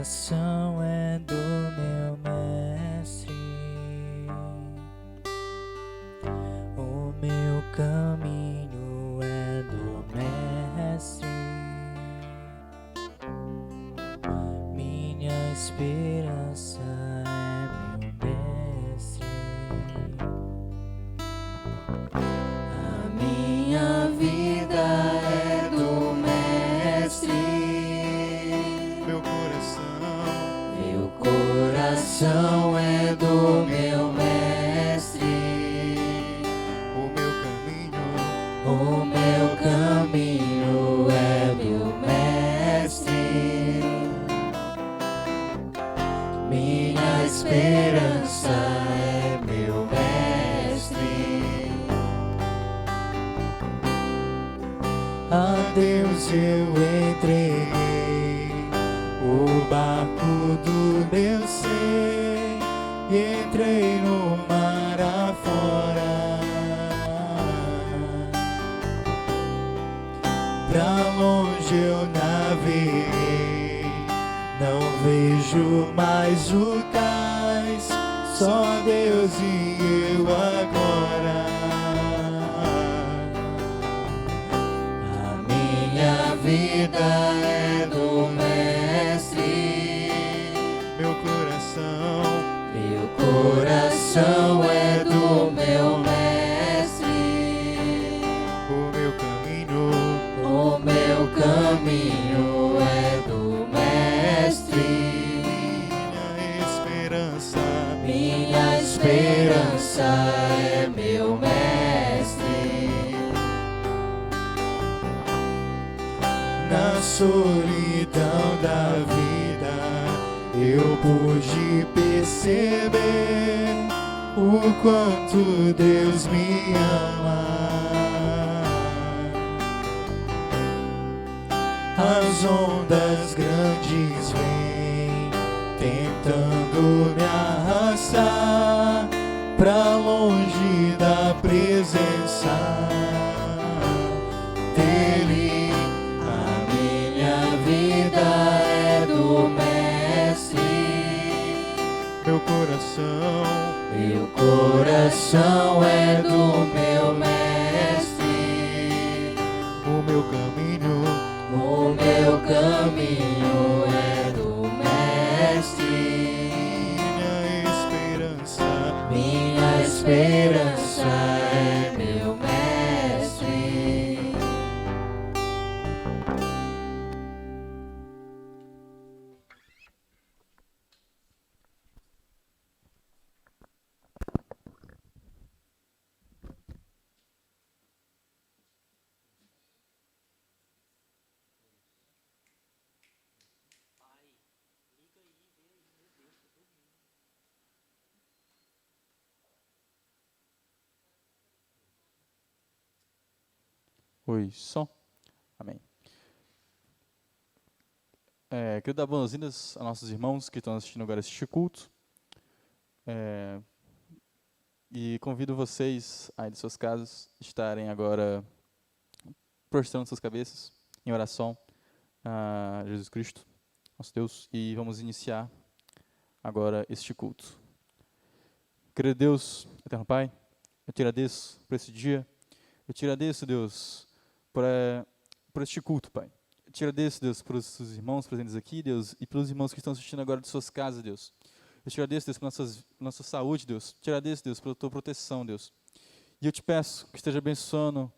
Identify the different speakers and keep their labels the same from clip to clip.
Speaker 1: coração é do meu mestre, o meu caminho é do mestre, minha esperança é meu mestre, a minha vida é do mestre. Meu coração é do meu mestre, o meu caminho é do mestre, minha esperança é meu mestre. A Deus eu entreguei o barco do meu ser e entrei no mar afora. Pra longe eu naveguei, não vejo mais o cais, só Deus e eu agora. A minha vida é do mestre, meu coração é do meu mestre, o meu caminho é do mestre, minha esperança é meu mestre. Na solidão da vida eu pude perceber o quanto Deus me ama. As ondas grandes vêm tentando me arrastar pra longe da presença dele. A minha vida é do mestre, meu coração é do meu mestre, o meu caminho é do mestre, minha esperança é meu mestre.
Speaker 2: Oi, som. Amém. Quero dar boas-vindas aos nossos irmãos que estão assistindo agora este culto. E convido vocês aí de suas casas estarem agora prostrando suas cabeças em oração a Jesus Cristo, nosso Deus, e vamos iniciar agora este culto. Querido Deus, Eterno Pai, eu te agradeço por esse dia, eu te agradeço, Deus, por este culto, Pai. Eu te agradeço, Deus, por os irmãos presentes aqui, Deus, e pelos irmãos que estão assistindo agora de suas casas, Deus. Eu te agradeço, Deus, por nossa saúde, Deus. Eu te agradeço, Deus, pela tua proteção, Deus. E eu te peço que esteja abençoando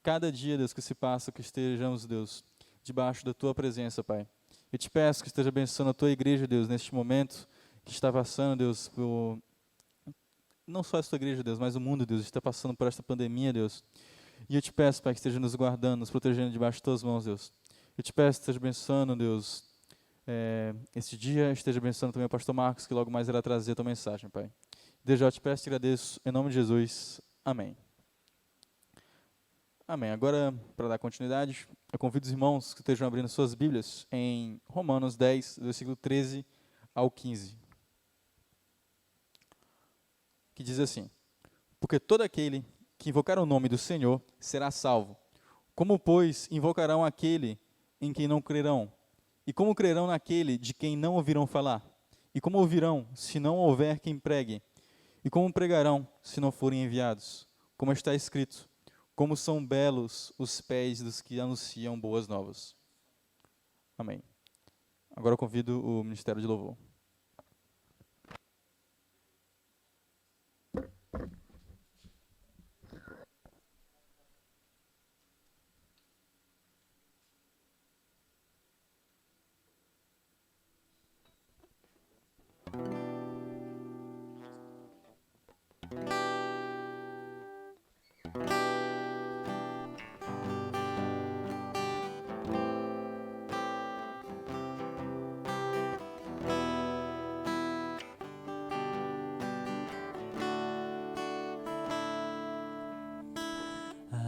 Speaker 2: cada dia, Deus, que se passa, que estejamos, Deus, debaixo da tua presença, Pai. Eu te peço que esteja abençoando a tua igreja, Deus, neste momento que está passando, Deus, não só a tua igreja, Deus, mas o mundo, Deus, está passando por esta pandemia, Deus. E eu te peço, Pai, que esteja nos guardando, nos protegendo debaixo de tuas mãos, Deus. Eu te peço que esteja abençoando, Deus, este dia, esteja abençoando também o pastor Marcos, que logo mais irá trazer a tua mensagem, Pai. Desde já eu te peço e te agradeço, em nome de Jesus. Amém. Amém. Agora, para dar continuidade, eu convido os irmãos que estejam abrindo suas Bíblias em Romanos 10, versículo 13 ao 15. Que diz assim: porque todo aquele que invocar o nome do Senhor será salvo. Como, pois, invocarão aquele em quem não crerão? E como crerão naquele de quem não ouvirão falar? E como ouvirão, se não houver quem pregue? E como pregarão, se não forem enviados? Como está escrito, como são belos os pés dos que anunciam boas novas. Amém. Agora eu convido o Ministério de Louvor.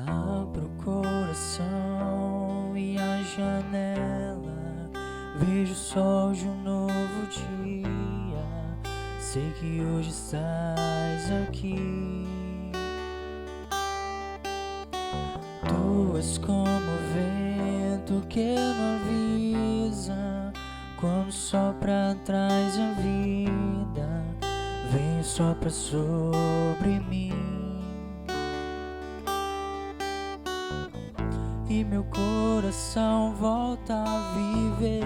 Speaker 1: Abro o coração e a janela, vejo o sol de um novo dia. Sei que hoje estás aqui. Tu és como o vento que não avisa, quando sopra traz a vida, vem e sopra sobre mim. E meu coração volta a viver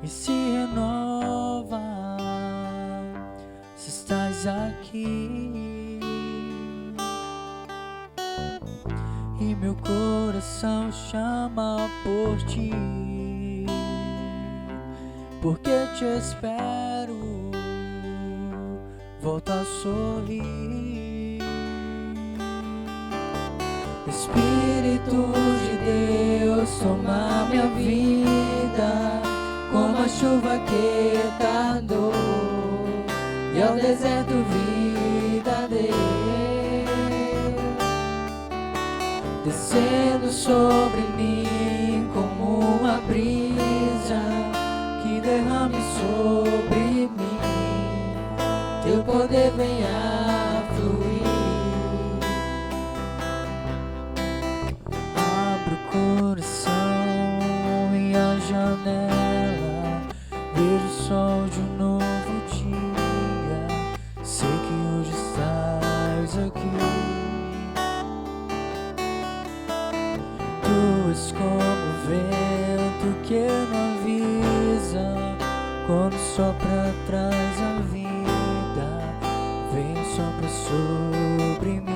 Speaker 1: e se renova se estás aqui. E meu coração chama por ti, porque te espero, volta a sorrir. Espírito de Deus, toma minha vida, como a chuva que tardou, e ao deserto vida deu, descendo sobre mim como uma brisa, que derrame sobre mim, teu poder venha fluir. Coração e a janela, vejo o sol de um novo dia. Sei que hoje estás aqui. Tu és como o vento que não avisa, quando sopra traz a vida, vem e sopra sobre mim.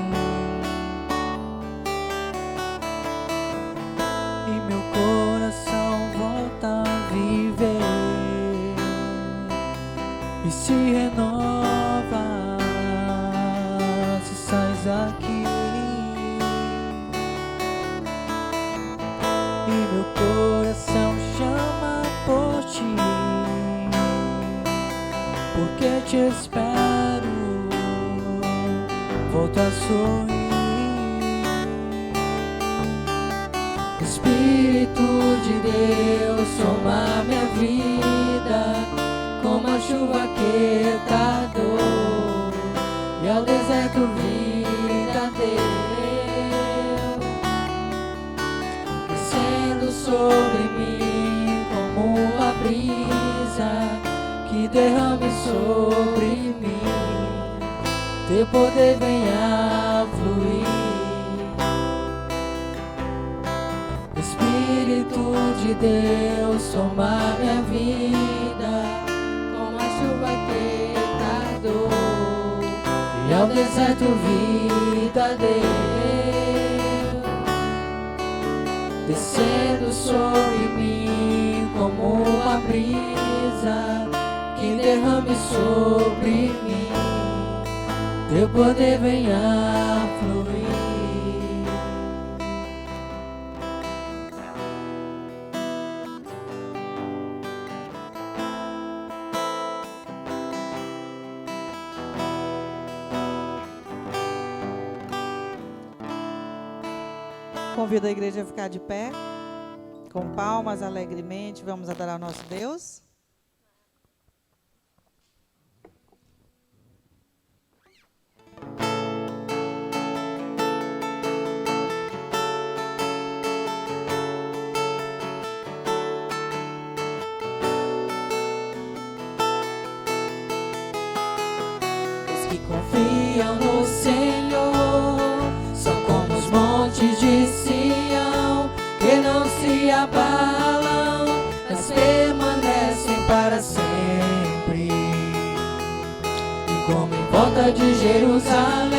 Speaker 1: E se renova se sais aqui. E meu coração chama por ti, porque te espero, volta a sorrir. Espírito de Deus, toma minha vida, como a chuva que tardou, e ao deserto vida deu, descendo sobre mim como uma brisa, que derrame sobre mim, teu poder venha fluir. Espírito de Deus, toma minha vida, como a chuva que tardou, e ao deserto vida deu, descendo sobre mim como uma brisa, que derrame sobre mim, teu poder venha fluir.
Speaker 3: Convido a igreja a ficar de pé, com palmas, alegremente, vamos adorar o nosso Deus.
Speaker 1: confiam no Senhor são como os montes de Sião, que não se abalam, mas permanecem para sempre. E como em volta de Jerusalém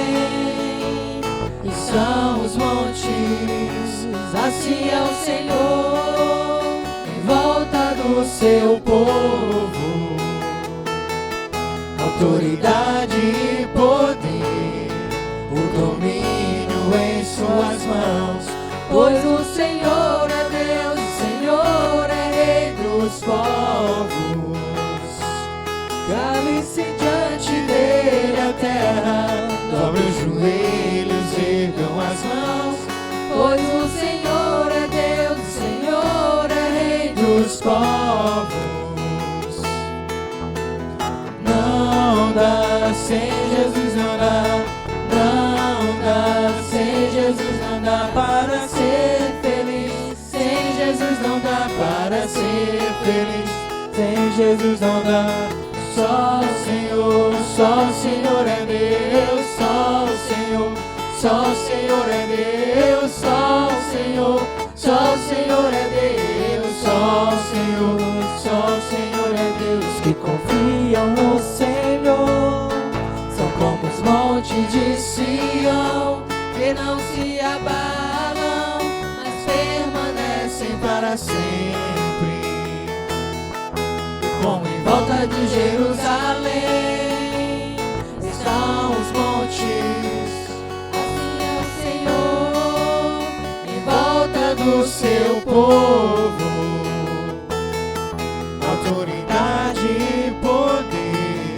Speaker 1: são os montes, assim é o Senhor em volta do seu povo. Autoridade e poder, o domínio em suas mãos, pois o Senhor é Deus, o Senhor é Rei dos povos. Cale-se diante dele a terra, dobre os joelhos, ergam as mãos, pois o Senhor é Deus, o Senhor é Rei dos povos. Não dá, sem Jesus não dá, não dá, sem Jesus não dá para ser feliz, sem Jesus não dá para ser feliz, sem Jesus não dá. Só o Senhor é Deus, só o Senhor é Deus, só o Senhor é Deus, só o Senhor é Deus. Que confiam no Senhor são como os montes de Sião, que não se abalam, mas permanecem para sempre. Como em volta de Jerusalém estão os montes, assim é o Senhor em volta do seu povo. Autoridade e poder,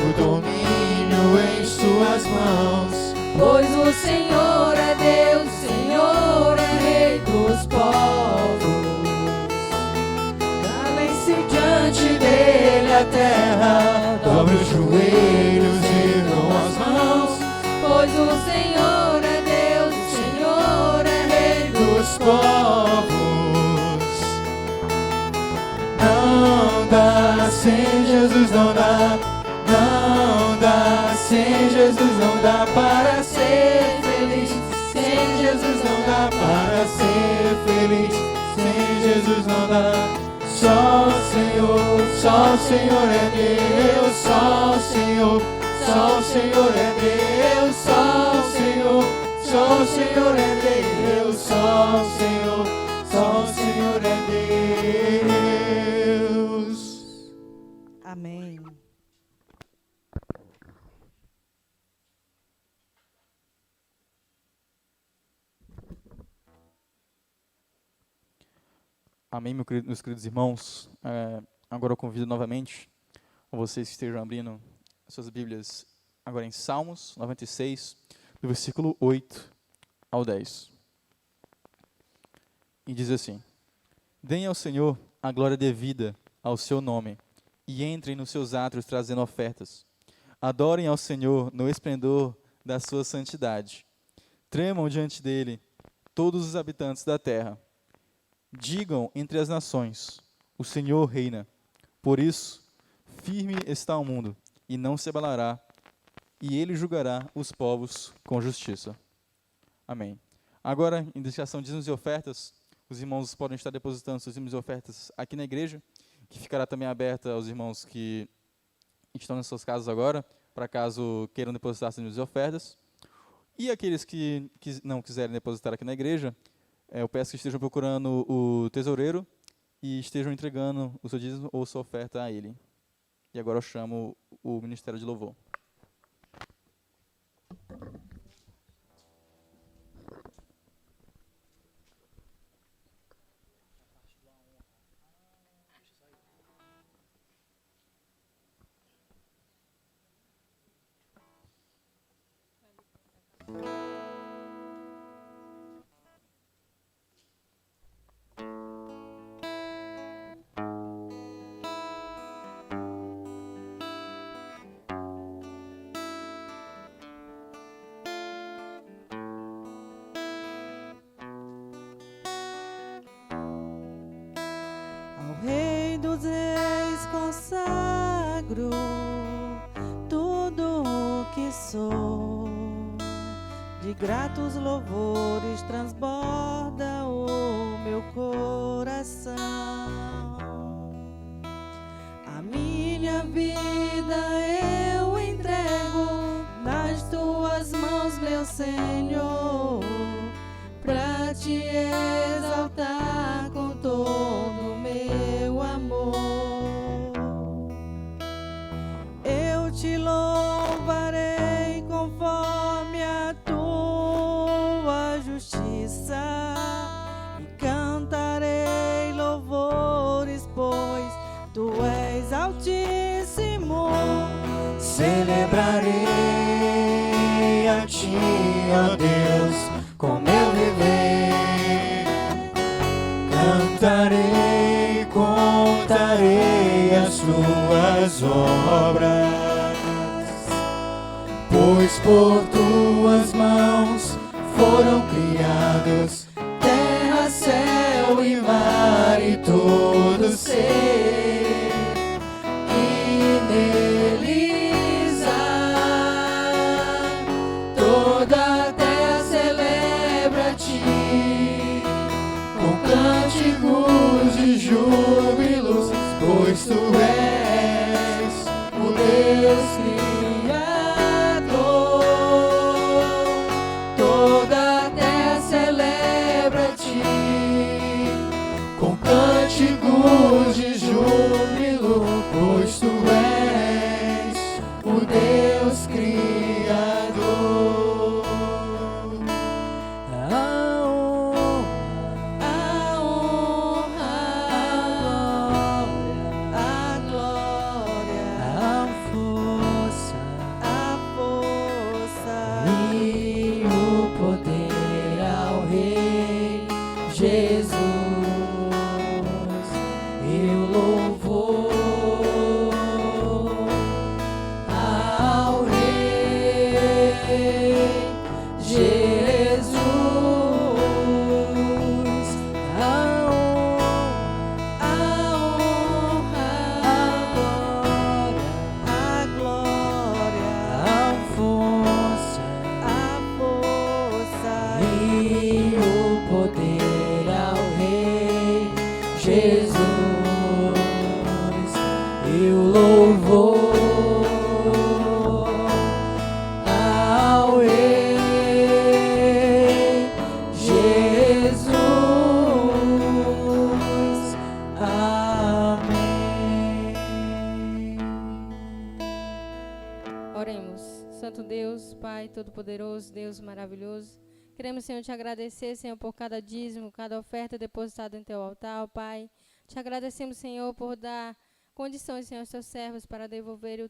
Speaker 1: o domínio em suas mãos, pois o Senhor é Deus, o Senhor é Rei dos povos. Diante dele a terra, dobre os joelhos e ergam as mãos, pois o Senhor é Deus, o Senhor é Rei dos povos. Não dá, sem Jesus não dá, não dá, sem Jesus não dá para ser feliz, sem Jesus não dá para ser feliz, sem Jesus não dá. Só o Senhor é Deus, só o Senhor é Deus, só o Senhor é Deus, só o Senhor é Deus.
Speaker 3: Amém.
Speaker 2: Amém, meus queridos irmãos. Agora eu convido novamente a vocês que estejam abrindo suas Bíblias agora em Salmos 96, do versículo 8 ao 10. E diz assim: Deem ao Senhor a glória devida ao seu nome, e entrem nos seus átrios trazendo ofertas. Adorem ao Senhor no esplendor da sua santidade. Tremam diante dele todos os habitantes da terra. Digam entre as nações, o Senhor reina. Por isso, firme está o mundo, e não se abalará, e ele julgará os povos com justiça. Amém. Agora, em dedicação de dízimos e ofertas, os irmãos podem estar depositando seus dízimos e ofertas aqui na igreja, que ficará também aberta aos irmãos que estão nas suas casas agora, para caso queiram depositar seus dízimos e ofertas. E aqueles que não quiserem depositar aqui na igreja, eu peço que estejam procurando o tesoureiro e estejam entregando o seu dízimo ou sua oferta a ele. E agora eu chamo o Ministério de Louvor.
Speaker 3: Rei dos Reis, consagro tudo o que sou, de gratos louvores transborda o meu coração. A minha vida eu entrego nas tuas mãos, meu Senhor, pra te exaltar com todo o meu amor. Eu te louvarei conforme a tua justiça e cantarei louvores, pois tu és altíssimo.
Speaker 1: Celebrarei a ti, ó Deus, com meu viver. Cantarei, contarei as tuas obras, pois por tuas mãos foram criados terra, céu e mar e todo ser que neles há. Toda a terra celebra a ti com cânticos de júbilos, pois tu és o Deus Criador. Toda a terra celebra a ti com cânticos de júbilo, pois tu és o Deus Criador.
Speaker 3: A glória,
Speaker 1: A força
Speaker 3: a força
Speaker 1: e o poder ao Rei Jesus, e o louvor ao Rei Jesus, a honra,
Speaker 3: a glória,
Speaker 1: a força
Speaker 3: a força
Speaker 1: e o poder ao Rei Jesus, e o louvor ao Rei Jesus. Amém.
Speaker 4: Oremos. Santo Deus, Pai Todo-Poderoso, Deus maravilhoso, queremos, Senhor, te agradecer, Senhor, por cada dízimo, cada oferta depositada em teu altar, ó Pai. Te agradecemos, Senhor, por dar condições, Senhor, aos teus servos para devolver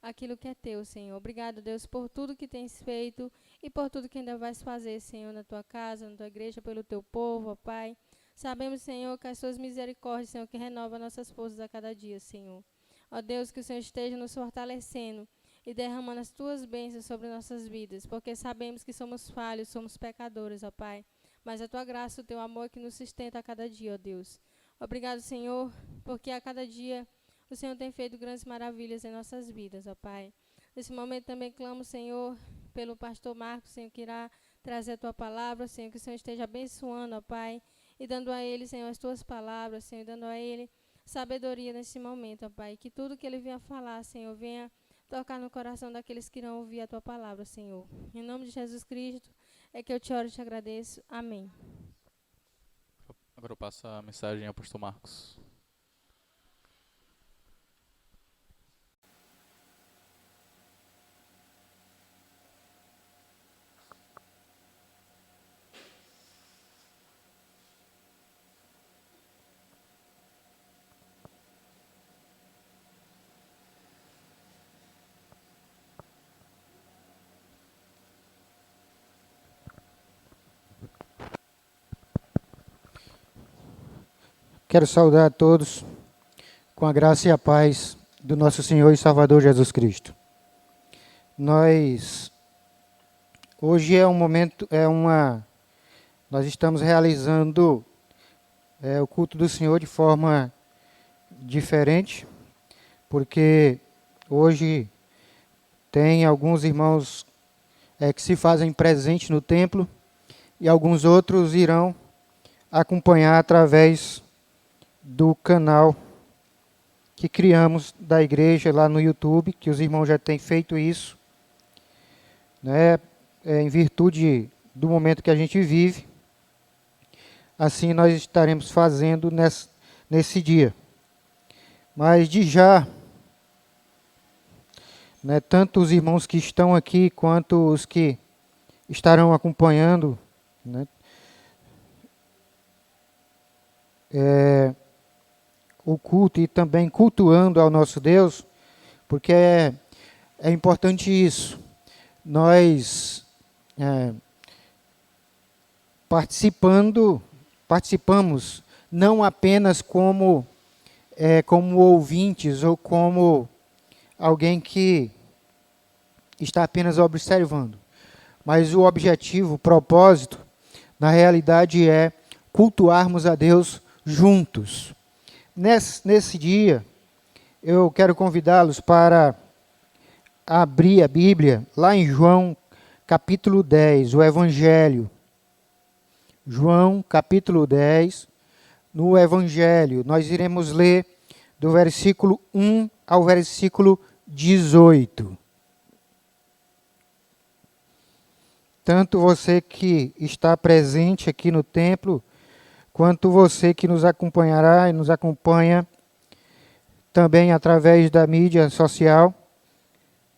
Speaker 4: aquilo que é teu, Senhor. Obrigado, Deus, por tudo que tens feito e por tudo que ainda vais fazer, Senhor, na tua casa, na tua igreja, pelo teu povo, ó Pai. Sabemos, Senhor, que as suas misericórdias, Senhor, que renova nossas forças a cada dia, Senhor. Ó Deus, que o Senhor esteja nos fortalecendo e derramando as tuas bênçãos sobre nossas vidas, porque sabemos que somos falhos, somos pecadores, ó Pai. Mas a tua graça, o teu amor que nos sustenta a cada dia, ó Deus. Obrigado, Senhor, porque a cada dia o Senhor tem feito grandes maravilhas em nossas vidas, ó Pai. Nesse momento também clamo, Senhor, pelo pastor Marcos, Senhor, que irá trazer a tua palavra, Senhor, que o Senhor esteja abençoando, ó Pai, e dando a ele, Senhor, as tuas palavras, Senhor, dando a ele sabedoria nesse momento, ó Pai. Que tudo que ele venha falar, Senhor, venha tocar no coração daqueles que irão ouvir a tua palavra, Senhor. Em nome de Jesus Cristo é que eu te oro e te agradeço. Amém.
Speaker 2: Agora eu passo a mensagem ao pastor Marcos.
Speaker 5: Quero saudar a todos com a graça e a paz do nosso Senhor e Salvador Jesus Cristo. Hoje é um momento, nós estamos realizando o culto do Senhor de forma diferente, porque hoje Tem alguns irmãos que se fazem presente no templo e alguns outros irão acompanhar através do canal que criamos da igreja lá no YouTube, que os irmãos já têm feito isso, né, em virtude do momento que a gente vive. Assim nós estaremos fazendo nesse dia. Mas de já, né, tanto os irmãos que estão aqui, quanto os que estarão acompanhando, né, o culto e também cultuando ao nosso Deus, porque é importante isso. Nós participamos não apenas como ouvintes ou como alguém que está apenas observando, mas o objetivo, o propósito, na realidade é cultuarmos a Deus juntos. Nesse dia, eu quero convidá-los para abrir a Bíblia lá em João, capítulo 10, o Evangelho. João, capítulo 10, no Evangelho. Nós iremos ler do versículo 1 ao versículo 18. Tanto você que está presente aqui no templo, quanto você que nos acompanhará e nos acompanha também através da mídia social,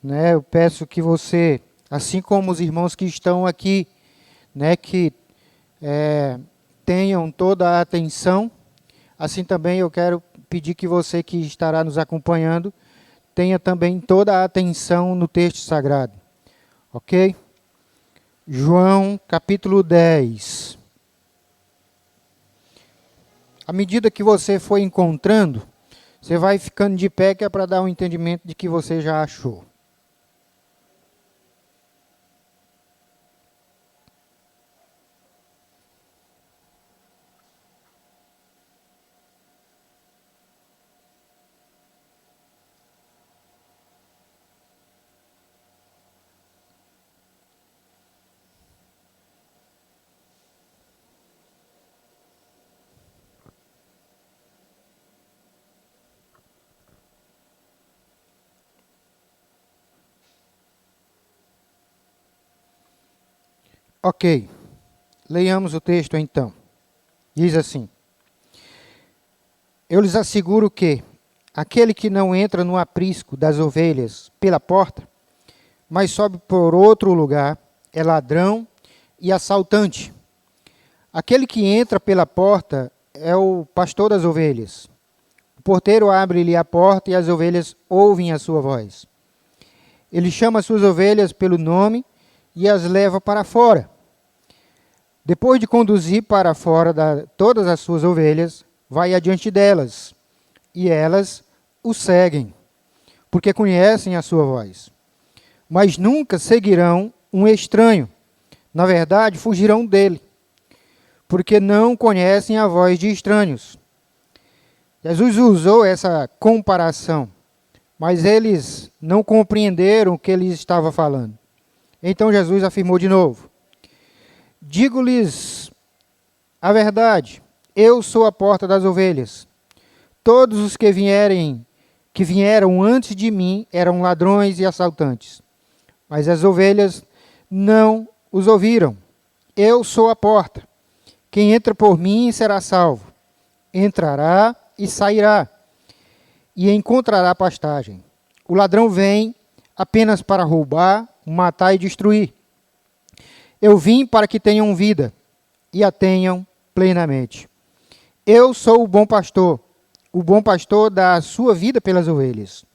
Speaker 5: né? Eu peço que você, assim como os irmãos que estão aqui, né, que tenham toda a atenção, assim também eu quero pedir que você que estará nos acompanhando tenha também toda a atenção no texto sagrado. Ok? João, capítulo 10. À medida que você for encontrando, você vai ficando de pé, que é para dar um entendimento de que você já achou. Ok, leiamos o texto então. Diz assim: Eu lhes asseguro que aquele que não entra no aprisco das ovelhas pela porta, mas sobe por outro lugar, é ladrão e assaltante. Aquele que entra pela porta é o pastor das ovelhas. O porteiro abre-lhe a porta e as ovelhas ouvem a sua voz. Ele chama as suas ovelhas pelo nome e as leva para fora. Depois de conduzir para fora todas as suas ovelhas, vai adiante delas, e elas o seguem, porque conhecem a sua voz. Mas nunca seguirão um estranho. Na verdade, fugirão dele, porque não conhecem a voz de estranhos. Jesus usou essa comparação, mas eles não compreenderam o que ele estava falando. Então Jesus afirmou de novo: Digo-lhes a verdade, eu sou a porta das ovelhas. Todos os que vieram antes de mim eram ladrões e assaltantes, mas as ovelhas não os ouviram. Eu sou a porta. Quem entra por mim será salvo. Entrará e sairá, e encontrará pastagem. O ladrão vem apenas para roubar, matar e destruir. Eu vim para que tenham vida e a tenham plenamente. Eu sou o bom pastor. O bom pastor dá a sua vida pelas ovelhas.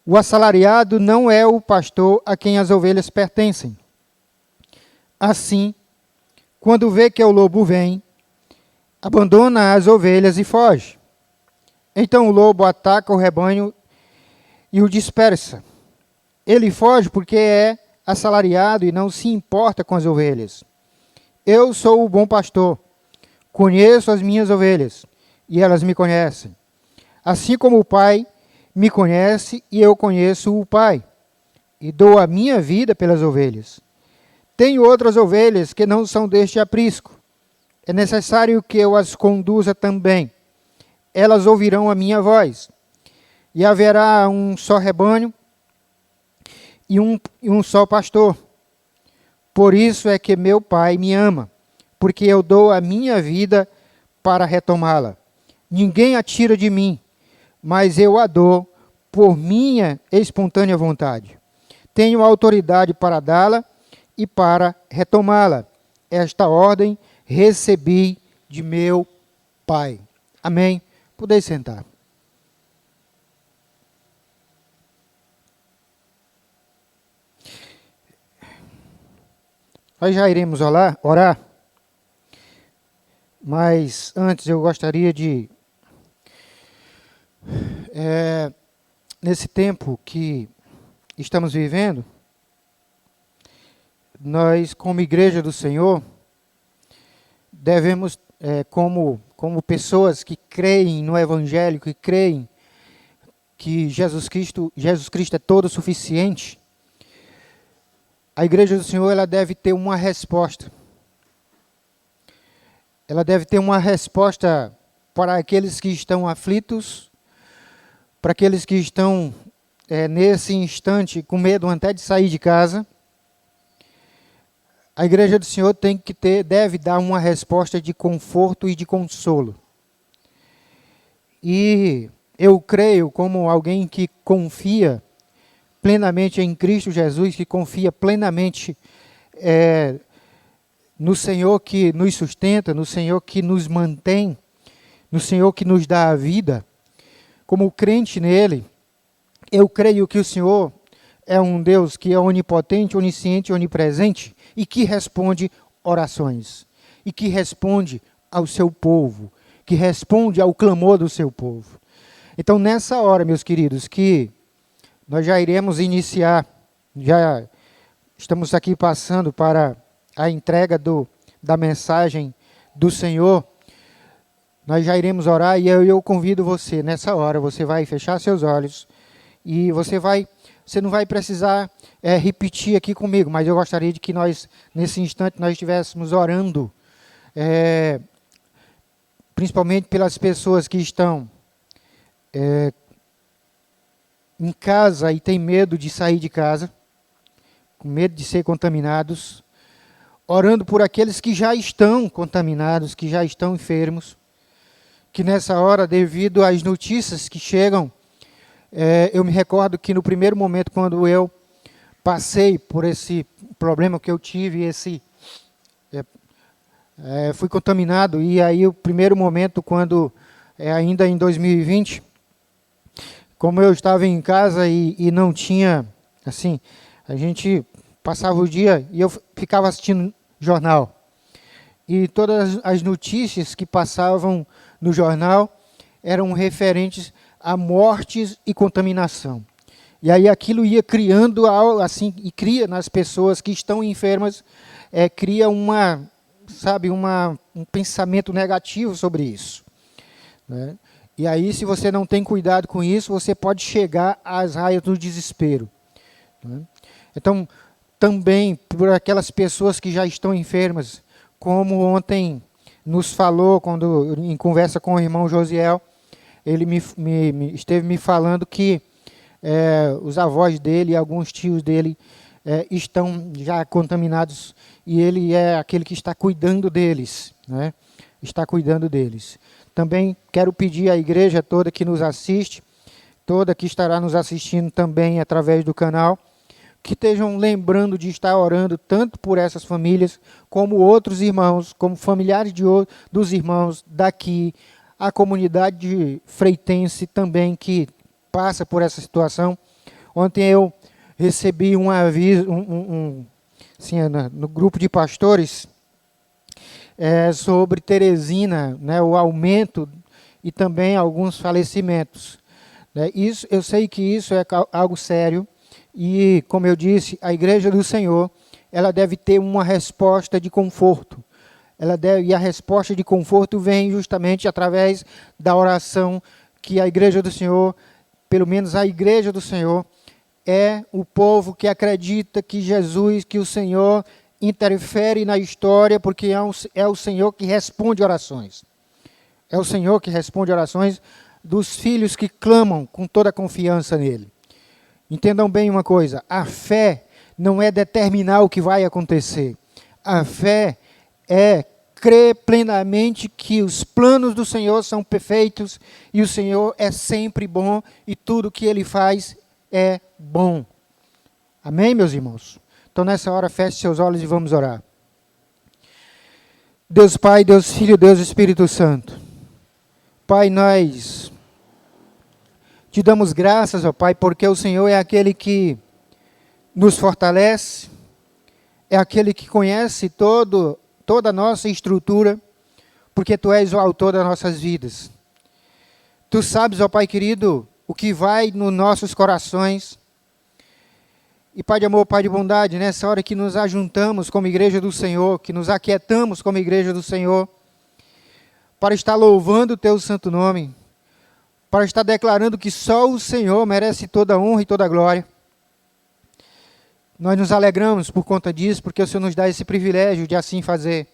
Speaker 5: O assalariado não é o pastor a quem as ovelhas pertencem. Assim, quando vê que o lobo vem, abandona as ovelhas e foge. Então o lobo ataca o rebanho e o dispersa. Ele foge porque é assalariado e não se importa com as ovelhas. Eu sou o bom pastor, conheço as minhas ovelhas, e elas me conhecem. Assim como o Pai me conhece e eu conheço o Pai. e dou a minha vida pelas ovelhas. Tenho outras ovelhas que não são deste aprisco. É necessário que eu as conduza também. Elas ouvirão a minha voz. E haverá um só rebanho e um só pastor. Por isso é que meu Pai me ama, porque eu dou a minha vida para retomá-la. Ninguém a tira de mim, mas eu a dou por minha espontânea vontade. Tenho autoridade para dá-la e para retomá-la. Esta ordem recebi de meu Pai. Amém? Podeis sentar. Nós já iremos orar, mas antes eu gostaria de, nesse tempo que estamos vivendo, nós, como Igreja do Senhor, devemos, como pessoas que creem no Evangelho, que creem que Jesus Cristo é todo suficiente, a Igreja do Senhor ela deve ter uma resposta. Ela deve ter uma resposta para aqueles que estão aflitos, para aqueles que estão nesse instante com medo até de sair de casa. A Igreja do Senhor deve dar uma resposta de conforto e de consolo. E eu creio, como alguém que confia plenamente em Cristo Jesus, que confia plenamente no Senhor que nos sustenta, no Senhor que nos mantém, no Senhor que nos dá a vida, como crente nele, eu creio que o Senhor é um Deus que é onipotente, onisciente, onipresente e que responde orações, e que responde ao seu povo, que responde ao clamor do seu povo. Então, nessa hora, meus queridos, que nós já iremos iniciar, já estamos aqui passando para a entrega da mensagem do Senhor, nós já iremos orar e eu convido você, nessa hora, você vai fechar seus olhos e você não vai precisar repetir aqui comigo, mas eu gostaria de que nós, nesse instante, nós estivéssemos orando, principalmente pelas pessoas que estão em casa e têm medo de sair de casa, com medo de ser contaminados, orando por aqueles que já estão contaminados, que já estão enfermos, que nessa hora, devido às notícias que chegam, eu me recordo que no primeiro momento, quando eu passei por esse problema que eu tive, fui contaminado, e aí o primeiro momento, quando ainda em 2020, como eu estava em casa e não tinha, assim, a gente passava o dia e eu ficava assistindo jornal. E todas as notícias que passavam no jornal eram referentes a mortes e contaminação. E aí aquilo ia criando algo assim, e cria nas pessoas que estão enfermas, cria um pensamento negativo sobre isso, né? E aí, se você não tem cuidado com isso, você pode chegar às raias do desespero, né? Então, também por aquelas pessoas que já estão enfermas, como ontem nos falou, quando em conversa com o irmão Josiel, ele esteve me falando que os avós dele e alguns tios dele estão já contaminados, e ele é aquele que está cuidando deles, né? Está cuidando deles. Também quero pedir à igreja toda que nos assiste, toda que estará nos assistindo também através do canal, que estejam lembrando de estar orando tanto por essas famílias, como outros irmãos, como familiares dos irmãos daqui, a comunidade de freitense também que passa por essa situação. Ontem eu recebi um aviso, assim, no grupo de pastores, sobre Teresina, né, o aumento e também alguns falecimentos, né? Eu sei que isso é algo sério e, como eu disse, a Igreja do Senhor, ela deve ter uma resposta de conforto. E a resposta de conforto vem justamente através da oração que a Igreja do Senhor, pelo menos a Igreja do Senhor, é o povo que acredita que Jesus, que o Senhor interfere na história, porque é o Senhor que responde orações. É o Senhor que responde orações dos filhos que clamam com toda a confiança nele. Entendam bem uma coisa, a fé não é determinar o que vai acontecer. A fé é crer plenamente que os planos do Senhor são perfeitos e o Senhor é sempre bom e tudo que Ele faz é bom. Amém, meus irmãos? Então, nessa hora, feche seus olhos e vamos orar. Deus Pai, Deus Filho, Deus Espírito Santo. Pai, nós te damos graças, ó Pai, porque o Senhor é aquele que nos fortalece, é aquele que conhece toda a nossa estrutura, porque Tu és o autor das nossas vidas. Tu sabes, ó Pai querido, o que vai nos nossos corações. E Pai de amor, Pai de bondade, nessa hora que nos ajuntamos como igreja do Senhor, que nos aquietamos como igreja do Senhor, para estar louvando o Teu santo nome, para estar declarando que só o Senhor merece toda a honra e toda a glória. Nós nos alegramos por conta disso, porque o Senhor nos dá esse privilégio de assim fazer.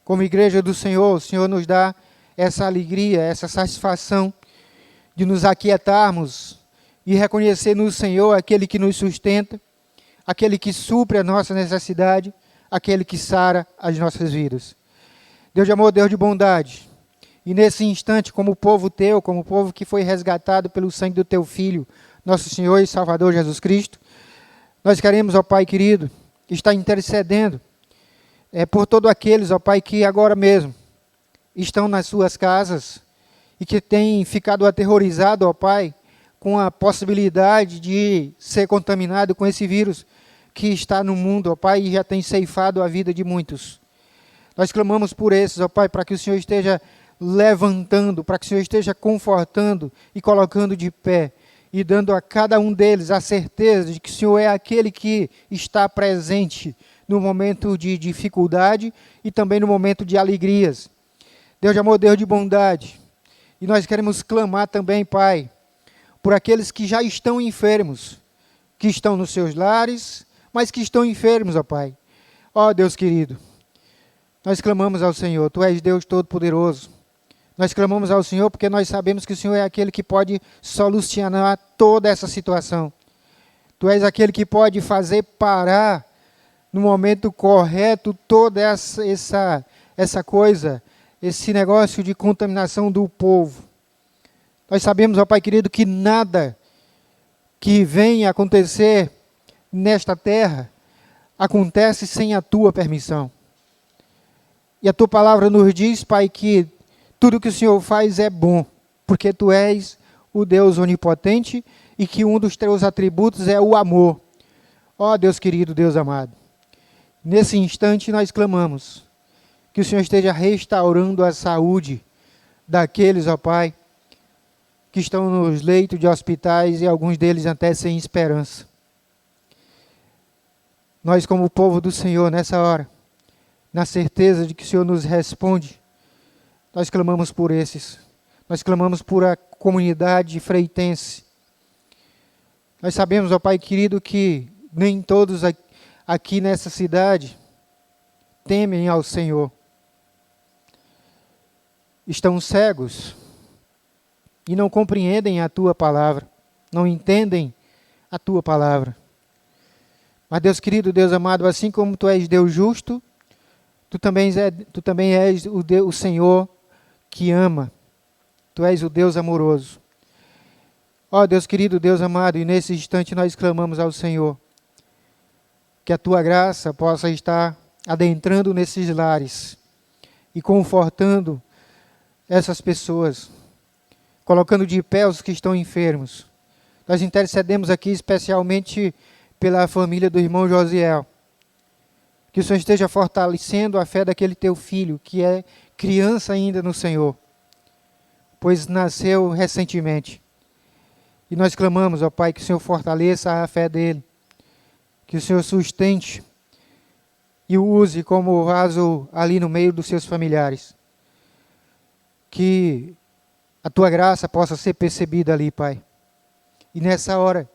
Speaker 5: Como igreja do Senhor, o Senhor nos dá essa alegria, essa satisfação de nos aquietarmos e reconhecer no Senhor aquele que nos sustenta, aquele que supre a nossa necessidade, aquele que sara as nossas vidas. Deus de amor, Deus de bondade, e nesse instante, como povo Teu, como povo que foi resgatado pelo sangue do Teu Filho, nosso Senhor e Salvador Jesus Cristo, nós queremos, ó Pai querido, estar intercedendo por todos aqueles, ó Pai, que agora mesmo estão nas suas casas e que têm ficado aterrorizados, ó Pai, com a possibilidade de ser contaminado com esse vírus que está no mundo, ó Pai, e já tem ceifado a vida de muitos. Nós clamamos por esses, ó Pai, para que o Senhor esteja levantando, para que o Senhor esteja confortando e colocando de pé, e dando a cada um deles a certeza de que o Senhor é aquele que está presente no momento de dificuldade e também no momento de alegrias. Deus de amor, Deus de bondade. E nós queremos clamar também, Pai, por aqueles que já estão enfermos, que estão nos seus lares, mas que estão enfermos, ó Pai. Ó Deus querido, nós clamamos ao Senhor, Tu és Deus Todo-Poderoso. Nós clamamos ao Senhor porque nós sabemos que o Senhor é aquele que pode solucionar toda essa situação. Tu és aquele que pode fazer parar no momento correto toda essa coisa, esse negócio de contaminação do povo. Nós sabemos, ó Pai querido, que nada que venha acontecer nesta terra acontece sem a Tua permissão. E a Tua palavra nos diz, Pai, que tudo que o Senhor faz é bom, porque Tu és o Deus onipotente e que um dos Teus atributos é o amor. Ó Deus querido, Deus amado, nesse instante nós clamamos que o Senhor esteja restaurando a saúde daqueles, ó Pai, que estão nos leitos de hospitais e alguns deles até sem esperança. Nós, como povo do Senhor, nessa hora, na certeza de que o Senhor nos responde, nós clamamos por esses. Nós clamamos por a comunidade freitense. Nós sabemos, ó Pai querido, que nem todos aqui nessa cidade temem ao Senhor. Estão cegos e não compreendem a Tua palavra, não entendem a Tua palavra. Mas Deus querido, Deus amado, assim como Tu és Deus justo, Tu também és o Senhor que ama. Tu és o Deus amoroso. Ó Deus querido, Deus amado, e nesse instante nós clamamos ao Senhor, que a Tua graça possa estar adentrando nesses lares e confortando essas pessoas, colocando de pé os que estão enfermos. Nós intercedemos aqui especialmente pela família do irmão Josiel. Que o Senhor esteja fortalecendo a fé daquele Teu filho, que é criança ainda no Senhor, pois nasceu recentemente. E nós clamamos, ó Pai, que o Senhor fortaleça a fé dele, que o Senhor sustente e o use como vaso ali no meio dos seus familiares. Que a Tua graça possa ser percebida ali, Pai. E nessa hora,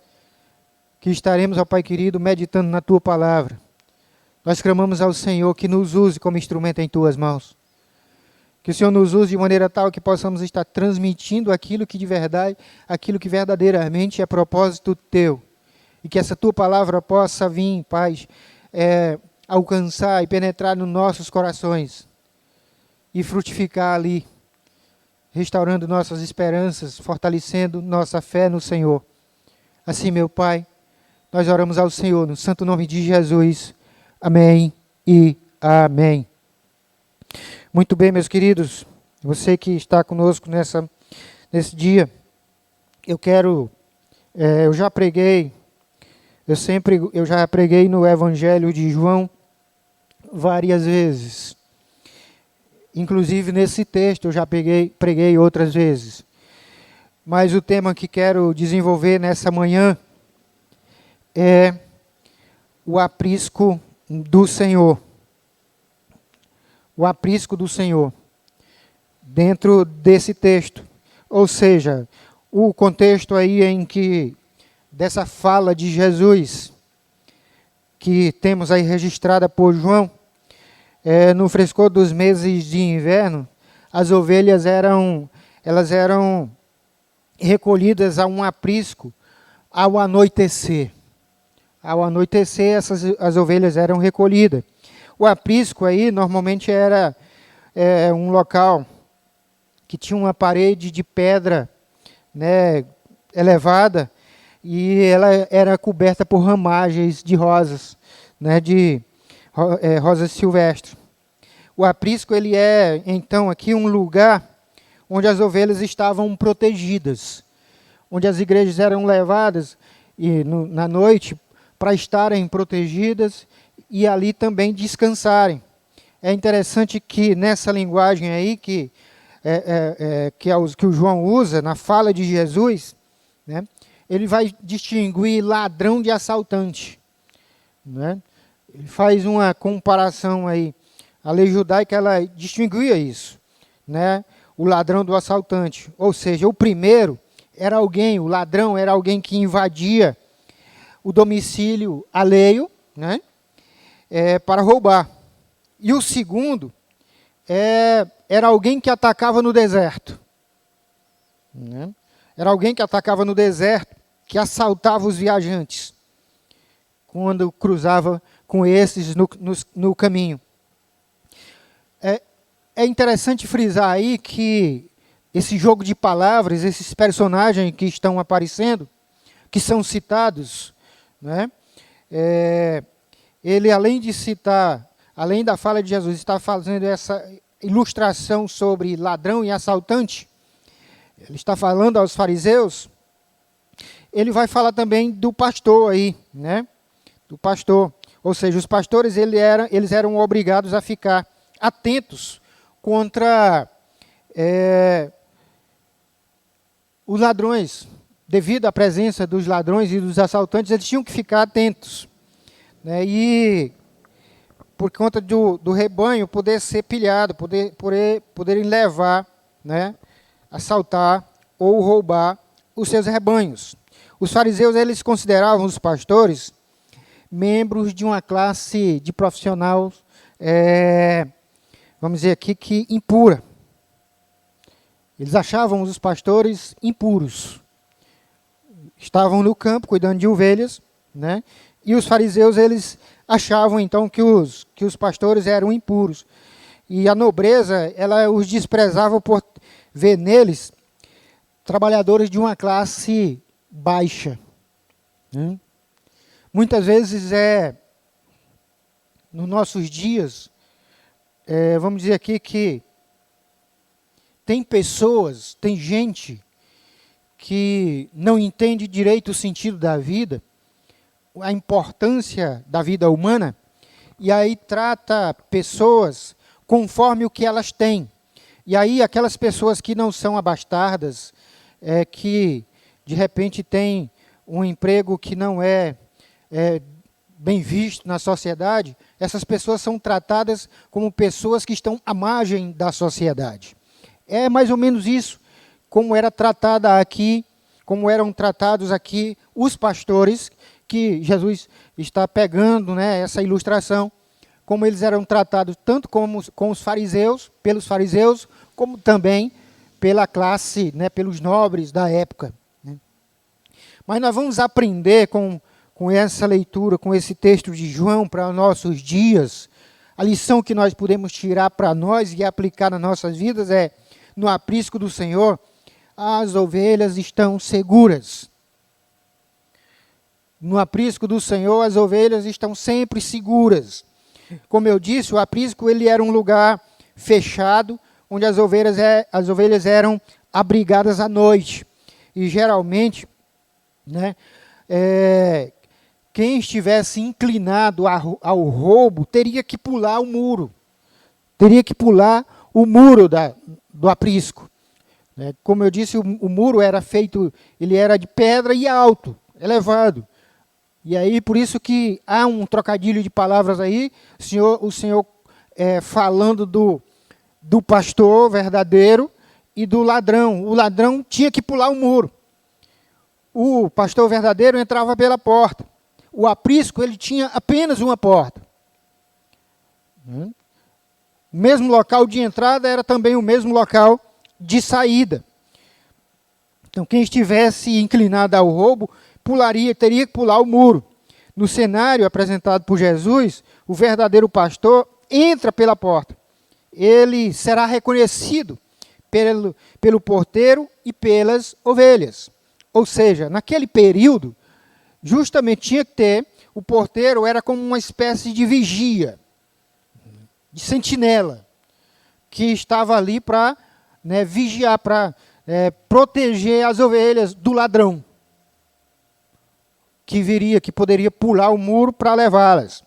Speaker 5: que estaremos, ó Pai querido, meditando na Tua palavra. Nós clamamos ao Senhor que nos use como instrumento em Tuas mãos. Que o Senhor nos use de maneira tal que possamos estar transmitindo aquilo que de verdade, aquilo que verdadeiramente é propósito Teu. E que essa Tua palavra possa vir, Pai, alcançar e penetrar nos nossos corações e frutificar ali, restaurando nossas esperanças, fortalecendo nossa fé no Senhor. Assim, meu Pai, nós oramos ao Senhor, no santo nome de Jesus. Amém e amém. Muito bem, meus queridos, você que está conosco nesse dia, eu já preguei no Evangelho de João várias vezes. Inclusive nesse texto eu já preguei outras vezes. Mas o tema que quero desenvolver nessa manhã é o aprisco do Senhor. O aprisco do Senhor. Dentro desse texto. Ou seja, o contexto aí em que, dessa fala de Jesus, que temos aí registrada por João, no frescor dos meses de inverno, as ovelhas eram recolhidas a um aprisco ao anoitecer. Ao anoitecer, as ovelhas eram recolhidas. O aprisco aí normalmente era um local que tinha uma parede de pedra, né, elevada, e ela era coberta por ramagens de rosas, né, de rosas silvestres. O aprisco ele é, então, aqui um lugar onde as ovelhas estavam protegidas, onde as igrejas eram levadas na noite para estarem protegidas e ali também descansarem. É interessante que nessa linguagem aí que o João usa na fala de Jesus, né, ele vai distinguir ladrão de assaltante, né? Ele faz uma comparação aí. A lei judaica ela distinguia isso, né? O ladrão do assaltante. Ou seja, o primeiro era o ladrão era alguém que invadia o domicílio alheio, né? Para roubar. E o segundo era alguém que atacava no deserto, né? Era alguém que atacava no deserto, que assaltava os viajantes quando cruzava com esses no caminho. É interessante frisar aí que esse jogo de palavras, esses personagens que estão aparecendo, que são citados, né? Ele, além de citar, além da fala de Jesus, está fazendo essa ilustração sobre ladrão e assaltante. Ele está falando aos fariseus. Ele vai falar também do pastor aí, né? Do pastor. Ou seja, os pastores eles eram obrigados a ficar atentos contra os ladrões. Devido à presença dos ladrões e dos assaltantes, eles tinham que ficar atentos, né? E por conta do rebanho poder ser pilhado, poderem levar, né, assaltar ou roubar os seus rebanhos. Os fariseus eles consideravam os pastores membros de uma classe de profissional, vamos dizer aqui, que impura. Eles achavam os pastores impuros. Estavam no campo cuidando de ovelhas, né? E os fariseus eles achavam então que os pastores eram impuros. E a nobreza ela os desprezava por ver neles trabalhadores de uma classe baixa, né? Muitas vezes nos nossos dias, vamos dizer aqui que tem pessoas, tem gente que não entende direito o sentido da vida, a importância da vida humana, e aí trata pessoas conforme o que elas têm. E aí aquelas pessoas que não são abastadas, que de repente têm um emprego que não é bem visto na sociedade, essas pessoas são tratadas como pessoas que estão à margem da sociedade. É mais ou menos isso, como era tratada aqui, como eram tratados aqui os pastores que Jesus está pegando, né, essa ilustração, como eles eram tratados tanto com os fariseus, pelos fariseus, como também pela classe, né, pelos nobres da época. Né. Mas nós vamos aprender com essa leitura, com esse texto de João para os nossos dias. A lição que nós podemos tirar para nós e aplicar nas nossas vidas é: no aprisco do Senhor, as ovelhas estão seguras. No aprisco do Senhor, as ovelhas estão sempre seguras. Como eu disse, o aprisco ele era um lugar fechado, onde as ovelhas eram abrigadas à noite. E geralmente, né, quem estivesse inclinado ao roubo teria que pular o muro. Teria que pular o muro do aprisco. Como eu disse, o muro era feito, ele era de pedra e alto, elevado. E aí, por isso que há um trocadilho de palavras aí, o Senhor falando do pastor verdadeiro e do ladrão. O ladrão tinha que pular o muro. O pastor verdadeiro entrava pela porta. O aprisco, ele tinha apenas uma porta. O mesmo local de entrada era também o mesmo local de saída. Então, quem estivesse inclinado ao roubo, teria que pular o muro. No cenário apresentado por Jesus, o verdadeiro pastor entra pela porta. Ele será reconhecido pelo porteiro e pelas ovelhas. Ou seja, naquele período, justamente tinha que ter, o porteiro era como uma espécie de vigia, de sentinela, que estava ali para vigiar, para proteger as ovelhas do ladrão, que poderia pular o muro para levá-las.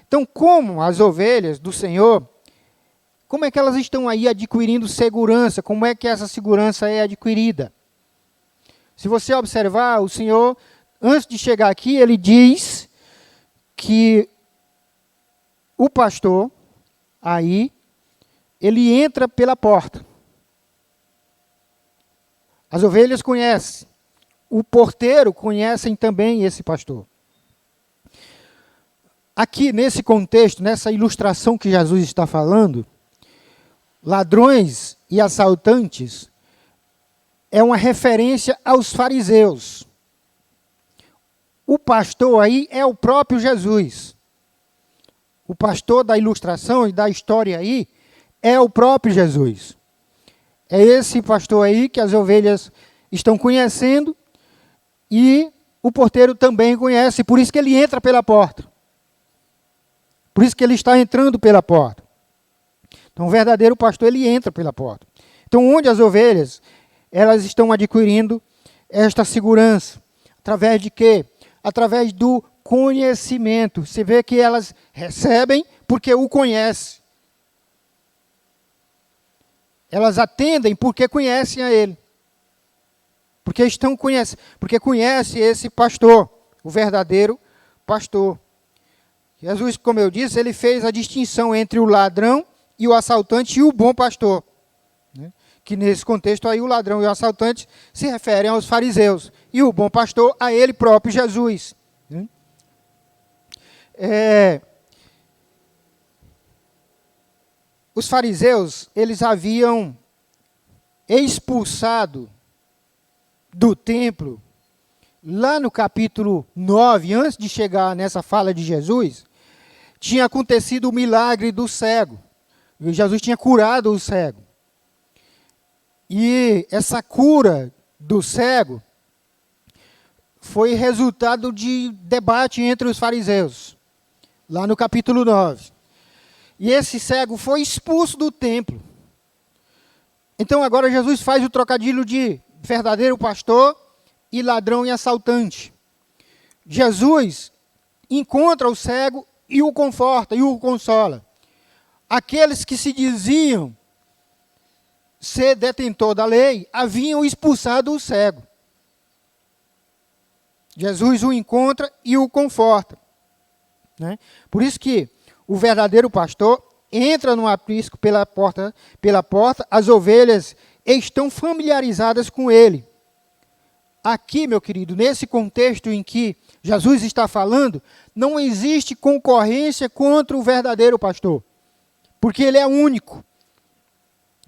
Speaker 5: Então, como as ovelhas do Senhor, como é que elas estão aí adquirindo segurança? Como é que essa segurança é adquirida? Se você observar, o Senhor, antes de chegar aqui, ele diz que o pastor, aí, ele entra pela porta. As ovelhas conhecem. O porteiro conhecem também esse pastor. Aqui, nesse contexto, nessa ilustração que Jesus está falando, ladrões e assaltantes é uma referência aos fariseus. O pastor aí é o próprio Jesus. O pastor da ilustração e da história aí é o próprio Jesus. É esse pastor aí que as ovelhas estão conhecendo e o porteiro também conhece, por isso que ele entra pela porta. Por isso que ele está entrando pela porta. Então, o verdadeiro pastor, ele entra pela porta. Então, onde as ovelhas, elas estão adquirindo esta segurança? Através de quê? Através do conhecimento. Você vê que elas recebem porque o conhecem. Elas atendem porque conhecem a ele. Porque conhece esse pastor, o verdadeiro pastor. Jesus, como eu disse, ele fez a distinção entre o ladrão e o assaltante e o bom pastor. Que nesse contexto aí o ladrão e o assaltante se referem aos fariseus. E o bom pastor a ele próprio, Jesus. Os fariseus, eles haviam expulsado do templo, lá no capítulo 9, antes de chegar nessa fala de Jesus, tinha acontecido o milagre do cego. Jesus tinha curado o cego. E essa cura do cego foi resultado de debate entre os fariseus, lá no capítulo 9. E esse cego foi expulso do templo. Então agora Jesus faz o trocadilho de verdadeiro pastor e ladrão e assaltante. Jesus encontra o cego e o conforta e o consola. Aqueles que se diziam ser detentor da lei haviam expulsado o cego. Jesus o encontra e o conforta. Por isso que o verdadeiro pastor entra no aprisco pela porta, as ovelhas estão familiarizadas com ele. Aqui, meu querido, nesse contexto em que Jesus está falando, não existe concorrência contra o verdadeiro pastor, porque ele é único.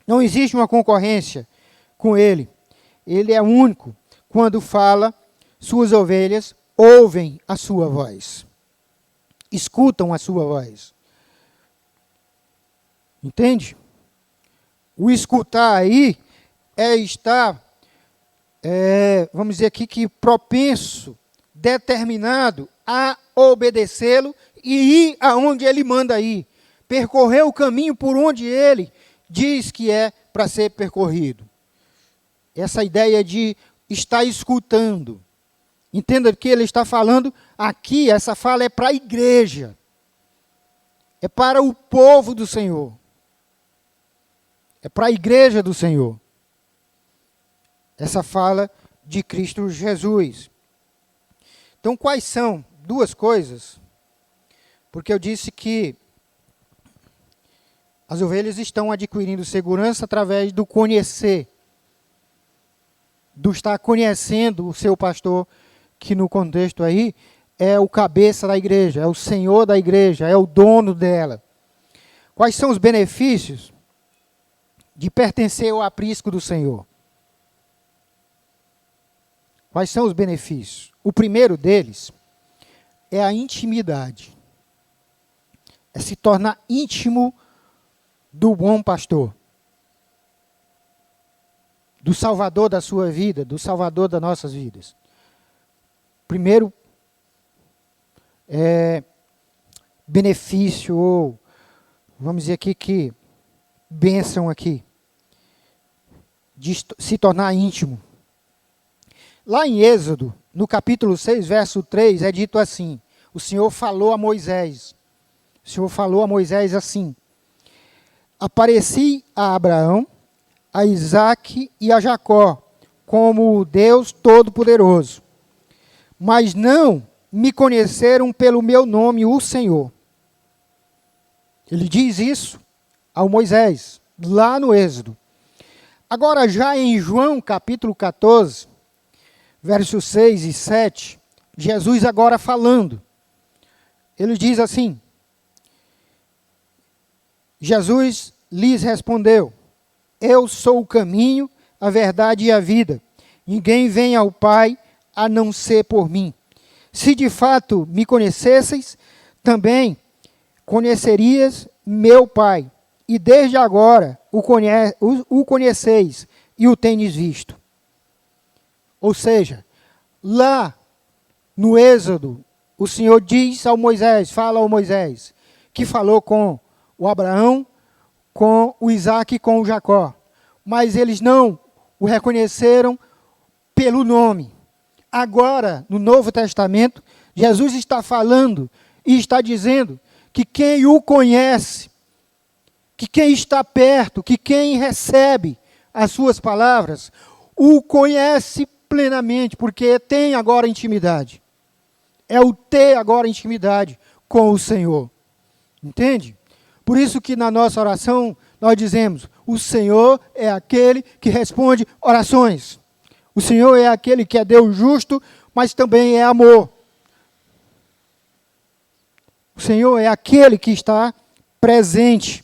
Speaker 5: Não existe uma concorrência com ele. Ele é único. Quando fala, suas ovelhas ouvem a sua voz. Escutam a sua voz. Entende? O escutar aí é estar, vamos dizer aqui, que propenso, determinado a obedecê-lo e ir aonde ele manda ir. Percorrer o caminho por onde ele diz que é para ser percorrido. Essa ideia de estar escutando. Entenda que ele está falando aqui, essa fala é para a igreja. É para o povo do Senhor. É para a igreja do Senhor. Essa fala de Cristo Jesus. Então, quais são? Duas coisas. Porque eu disse que as ovelhas estão adquirindo segurança através do conhecer. Do estar conhecendo o seu pastor, que no contexto aí é o cabeça da igreja, é o senhor da igreja, é o dono dela. Quais são os benefícios de pertencer ao aprisco do Senhor? Quais são os benefícios? O primeiro deles é a intimidade. É se tornar íntimo do bom pastor. Do Salvador da sua vida, do Salvador das nossas vidas. Primeiro benefício, ou vamos dizer aqui que bênção aqui, de se tornar íntimo. Lá em Êxodo, no capítulo 6, verso 3, é dito assim, o Senhor falou a Moisés, o Senhor falou a Moisés assim, apareci a Abraão, a Isaque e a Jacó, como Deus Todo-Poderoso, mas não me conheceram pelo meu nome, o Senhor. Ele diz isso ao Moisés, lá no Êxodo. Agora, já em João, capítulo 14, versos 6 e 7, Jesus agora falando. Ele diz assim, Jesus lhes respondeu, eu sou o caminho, a verdade e a vida. Ninguém vem ao Pai a não ser por mim. Se de fato me conhecesseis, também conhecerias meu Pai. E desde agora o conheceis e o tendes visto. Ou seja, lá no Êxodo, o Senhor diz ao Moisés, fala ao Moisés, que falou com o Abraão, com o Isaque e com o Jacó. Mas eles não o reconheceram pelo nome. Agora, no Novo Testamento, Jesus está falando e está dizendo que quem o conhece, que quem está perto, que quem recebe as suas palavras, o conhece plenamente, porque tem agora intimidade. É o ter agora intimidade com o Senhor. Entende? Por isso que na nossa oração nós dizemos, o Senhor é aquele que responde orações. O Senhor é aquele que é Deus justo, mas também é amor. O Senhor é aquele que está presente.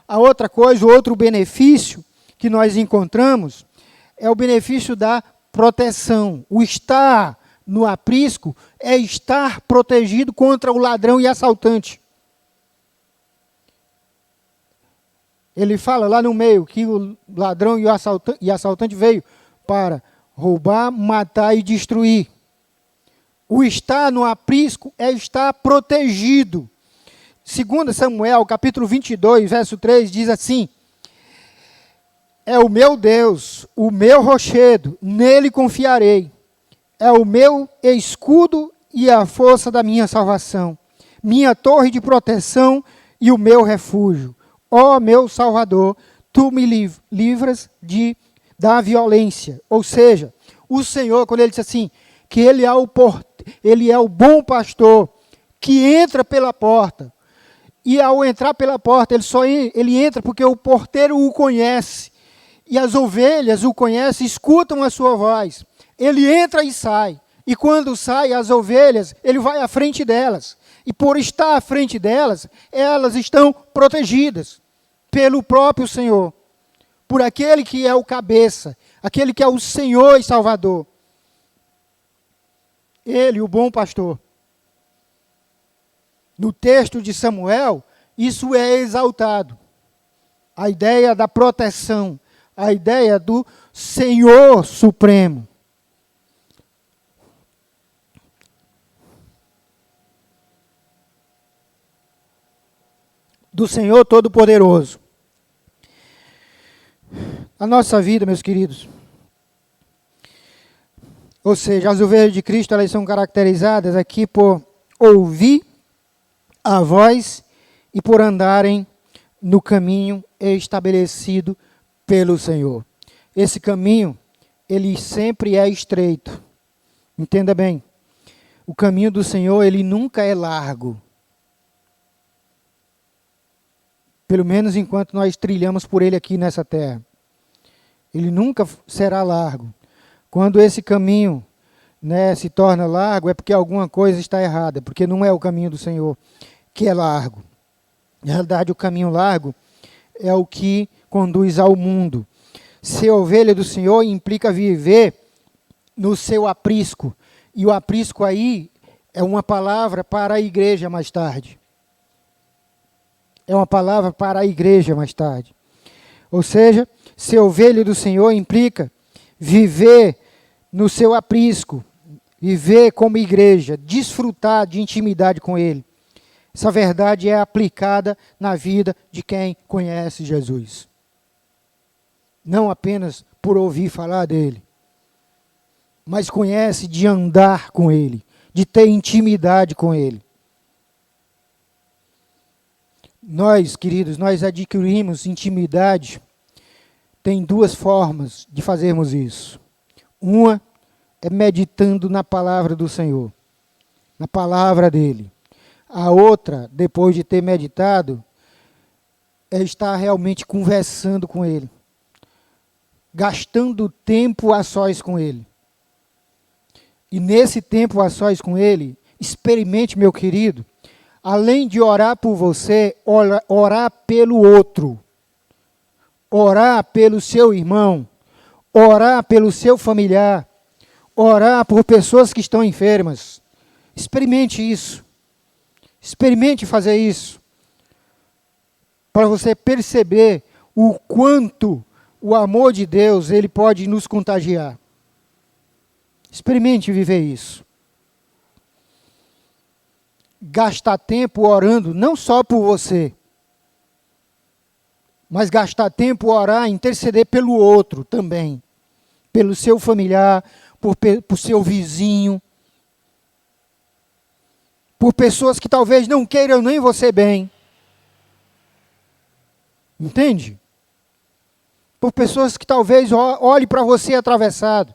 Speaker 5: A outra coisa, o outro benefício que nós encontramos é o benefício da proteção. O estar no aprisco é estar protegido contra o ladrão e assaltante. Ele fala lá no meio que o ladrão e o assaltante veio para roubar, matar e destruir. O estar no aprisco é estar protegido. 2 Samuel, capítulo 22, verso 3, diz assim, é o meu Deus, o meu rochedo, nele confiarei. É o meu escudo e a força da minha salvação, minha torre de proteção e o meu refúgio. Ó meu Salvador, tu me livras da violência. Ou seja, o Senhor, quando ele diz assim, que ele é o bom pastor, que entra pela porta. E ao entrar pela porta, ele entra porque o porteiro o conhece. E as ovelhas o conhecem, escutam a sua voz. Ele entra e sai. E quando sai as ovelhas, ele vai à frente delas. E por estar à frente delas, elas estão protegidas pelo próprio Senhor. Por aquele que é o cabeça, aquele que é o Senhor e Salvador. Ele, o bom pastor. No texto de Samuel, isso é exaltado. A ideia da proteção, a ideia do Senhor Supremo. Do Senhor Todo-Poderoso. A nossa vida, meus queridos, ou seja, as ovelhas de Cristo, elas são caracterizadas aqui por ouvir a voz e por andarem no caminho estabelecido pelo Senhor. Esse caminho, ele sempre é estreito. Entenda bem. O caminho do Senhor, ele nunca é largo. Pelo menos enquanto nós trilhamos por ele aqui nessa terra. Ele nunca será largo. Quando esse caminho, se torna largo, é porque alguma coisa está errada, porque não é o caminho do Senhor que é largo. Na realidade, o caminho largo é o que conduz ao mundo. Ser ovelha do Senhor implica viver no seu aprisco. E o aprisco aí é uma palavra para a igreja mais tarde. É uma palavra para a igreja mais tarde. Ou seja, ser ovelha do Senhor implica viver no seu aprisco, viver como igreja, desfrutar de intimidade com Ele. Essa verdade é aplicada na vida de quem conhece Jesus. Não apenas por ouvir falar dele, mas conhece de andar com Ele, de ter intimidade com Ele. Nós, queridos, nós adquirimos intimidade. Tem duas formas de fazermos isso. Uma é meditando na palavra do Senhor, na palavra dele. A outra, depois de ter meditado, é estar realmente conversando com ele, gastando tempo a sós com ele. E nesse tempo a sós com ele, experimente, meu querido, além de orar por você, orar pelo outro. Orar pelo seu irmão. Orar pelo seu familiar. Orar por pessoas que estão enfermas. Experimente isso. Experimente fazer isso. Para você perceber o quanto o amor de Deus ele pode nos contagiar. Experimente viver isso. Gastar tempo orando, não só por você, mas gastar tempo orar, interceder pelo outro também, pelo seu familiar, por seu vizinho, por pessoas que talvez não queiram nem você bem. Entende? Por pessoas que talvez olhem para você atravessado.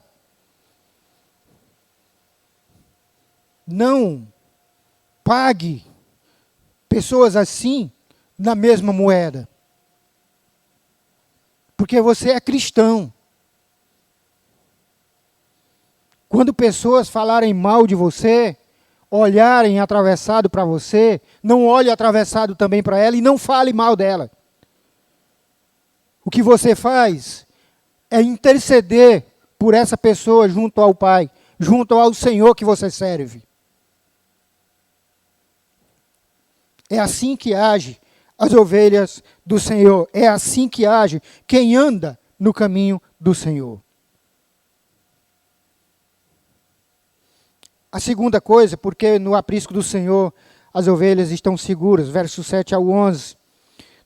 Speaker 5: Não pague pessoas assim na mesma moeda. Porque você é cristão. Quando pessoas falarem mal de você, olharem atravessado para você, não olhe atravessado também para ela e não fale mal dela. O que você faz é interceder por essa pessoa junto ao Pai, junto ao Senhor que você serve. É assim que age as ovelhas do Senhor. É assim que age quem anda no caminho do Senhor. A segunda coisa, porque no aprisco do Senhor as ovelhas estão seguras. Verso 7 ao 11.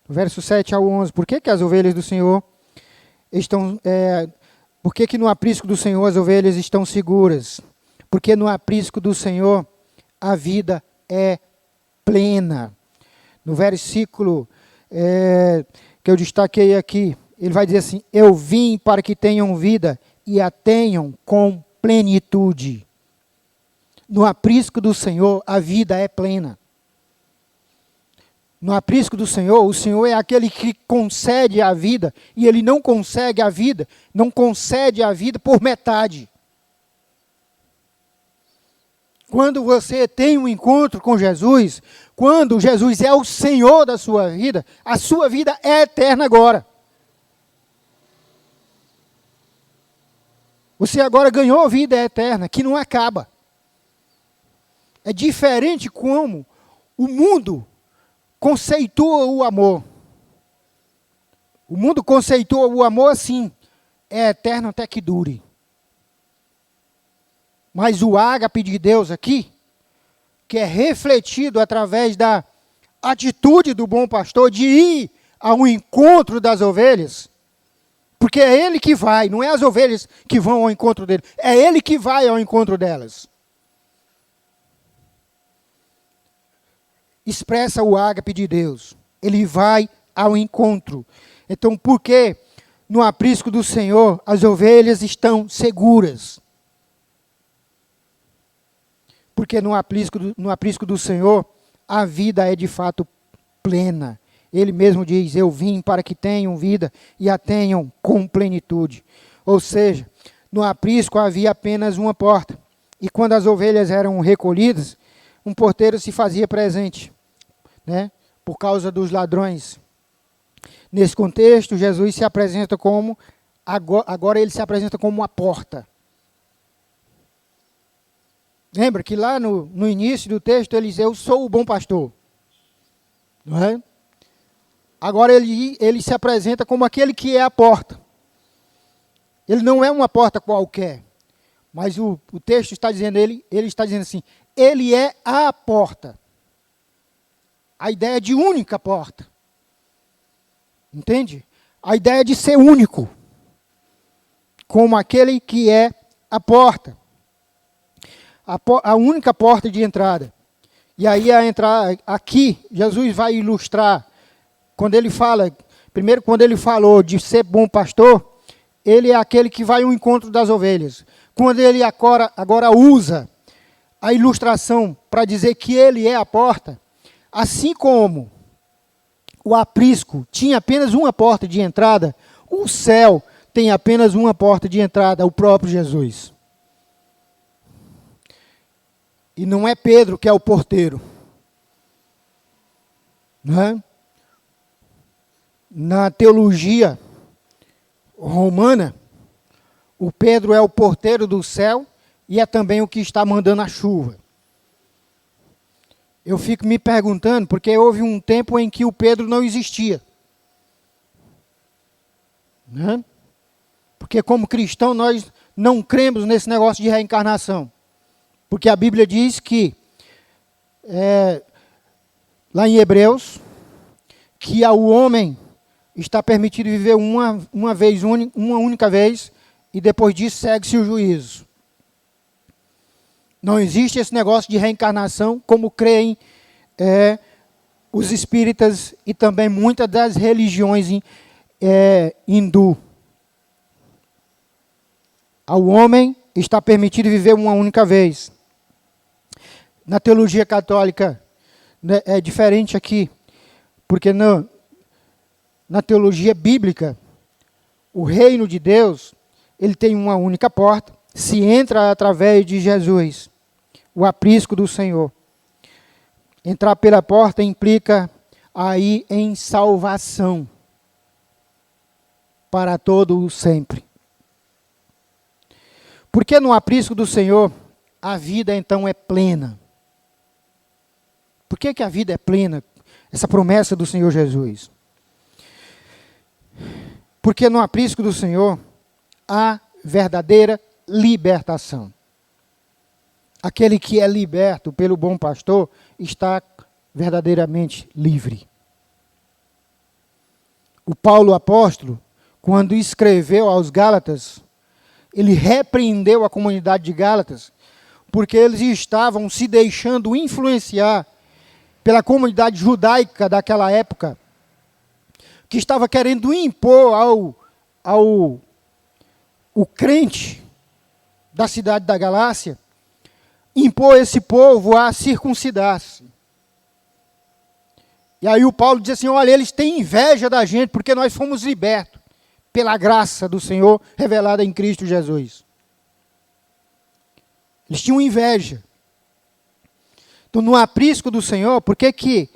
Speaker 5: Verso 7 ao 11. Por que as ovelhas do Senhor estão... por que no aprisco do Senhor as ovelhas estão seguras? Porque no aprisco do Senhor a vida é plena. No versículo que eu destaquei aqui, ele vai dizer assim: eu vim para que tenham vida e a tenham com plenitude. No aprisco do Senhor, a vida é plena. No aprisco do Senhor, o Senhor é aquele que concede a vida, e Ele não concede a vida por metade. Quando você tem um encontro com Jesus, quando Jesus é o Senhor da sua vida, a sua vida é eterna agora. Você agora ganhou vida eterna, que não acaba. É diferente como o mundo conceitua o amor. O mundo conceitua o amor assim, é eterno até que dure. Mas o ágape de Deus aqui, que é refletido através da atitude do bom pastor de ir ao encontro das ovelhas, porque é ele que vai, não é as ovelhas que vão ao encontro dele, é ele que vai ao encontro delas. Expressa o ágape de Deus, ele vai ao encontro. Então, por que no aprisco do Senhor as ovelhas estão seguras? Porque no aprisco do Senhor, a vida é de fato plena. Ele mesmo diz, eu vim para que tenham vida e a tenham com plenitude. Ou seja, no aprisco havia apenas uma porta. E quando as ovelhas eram recolhidas, um porteiro se fazia presente, né? Por causa dos ladrões. Nesse contexto, Jesus se apresenta como, agora ele se apresenta como uma porta. Lembra que lá no início do texto ele diz, eu sou o bom pastor. Não é? Agora ele se apresenta como aquele que é a porta. Ele não é uma porta qualquer. Mas o texto está dizendo, ele está dizendo assim, ele é a porta. A ideia de única porta. Entende? A ideia de ser único. Como aquele que é a porta. A única porta de entrada. E aí aqui, Jesus vai ilustrar, quando ele fala, primeiro quando ele falou de ser bom pastor, ele é aquele que vai ao encontro das ovelhas. Quando ele agora usa a ilustração para dizer que ele é a porta, assim como o aprisco tinha apenas uma porta de entrada, o céu tem apenas uma porta de entrada, o próprio Jesus. E não é Pedro que é o porteiro. Não é? Na teologia romana, o Pedro é o porteiro do céu e é também o que está mandando a chuva. Eu fico me perguntando, porque houve um tempo em que o Pedro não existia. Né? Porque como cristão nós não cremos nesse negócio de reencarnação. Porque a Bíblia diz que, lá em Hebreus, que ao homem está permitido viver uma única vez, e depois disso segue-se o juízo. Não existe esse negócio de reencarnação, como creem os espíritas e também muitas das religiões hindu. Ao homem está permitido viver uma única vez. Na teologia católica, né, é diferente aqui, porque na teologia bíblica, o reino de Deus, ele tem uma única porta, se entra através de Jesus, o aprisco do Senhor. Entrar pela porta implica aí em salvação para todo o sempre. Porque no aprisco do Senhor, a vida então é plena. Por que a vida é plena? Essa promessa do Senhor Jesus. Porque no aprisco do Senhor há verdadeira libertação. Aquele que é liberto pelo bom pastor está verdadeiramente livre. O Paulo apóstolo, quando escreveu aos Gálatas, ele repreendeu a comunidade de Gálatas, porque eles estavam se deixando influenciar pela comunidade judaica daquela época, que estava querendo impor ao crente da cidade da Galácia, impor esse povo a circuncidar-se. E aí o Paulo diz assim, olha, eles têm inveja da gente, porque nós fomos libertos pela graça do Senhor revelada em Cristo Jesus. Eles tinham inveja. Então, no aprisco do Senhor, por que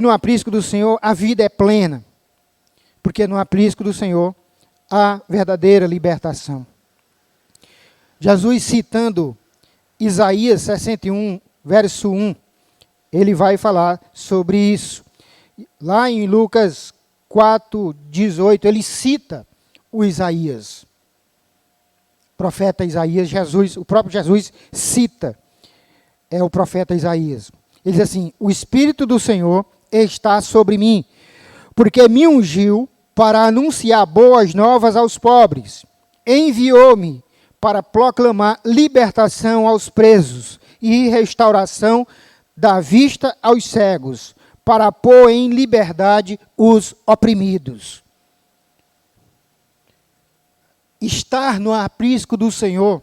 Speaker 5: no aprisco do Senhor a vida é plena? Porque no aprisco do Senhor há verdadeira libertação. Jesus, citando Isaías 61, verso 1, ele vai falar sobre isso. Lá em Lucas 4, 18, ele cita o Isaías. O profeta Isaías, o próprio Jesus cita o profeta Isaías. Ele diz assim: o Espírito do Senhor está sobre mim, porque me ungiu para anunciar boas novas aos pobres. Enviou-me para proclamar libertação aos presos e restauração da vista aos cegos, para pôr em liberdade os oprimidos. Estar no aprisco do Senhor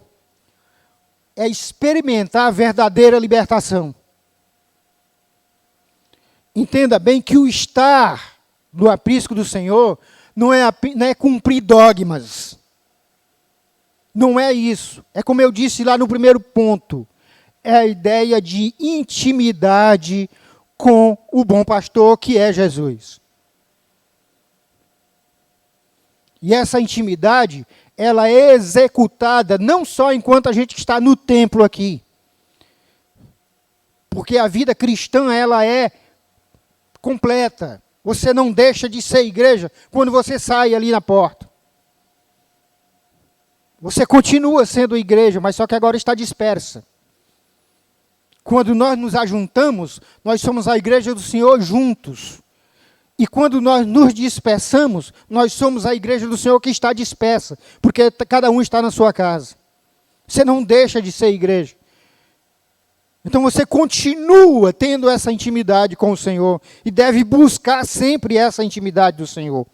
Speaker 5: é experimentar a verdadeira libertação. Entenda bem que o estar no aprisco do Senhor não é cumprir dogmas. Não é isso. É como eu disse lá no primeiro ponto. É a ideia de intimidade com o bom pastor, que é Jesus. E essa intimidade, ela é executada não só enquanto a gente está no templo aqui. Porque a vida cristã, ela é completa. Você não deixa de ser igreja quando você sai ali na porta. Você continua sendo igreja, mas só que agora está dispersa. Quando nós nos ajuntamos, nós somos a igreja do Senhor juntos. E quando nós nos dispersamos, nós somos a igreja do Senhor que está dispersa, porque cada um está na sua casa. Você não deixa de ser igreja. Então você continua tendo essa intimidade com o Senhor e deve buscar sempre essa intimidade do Senhor.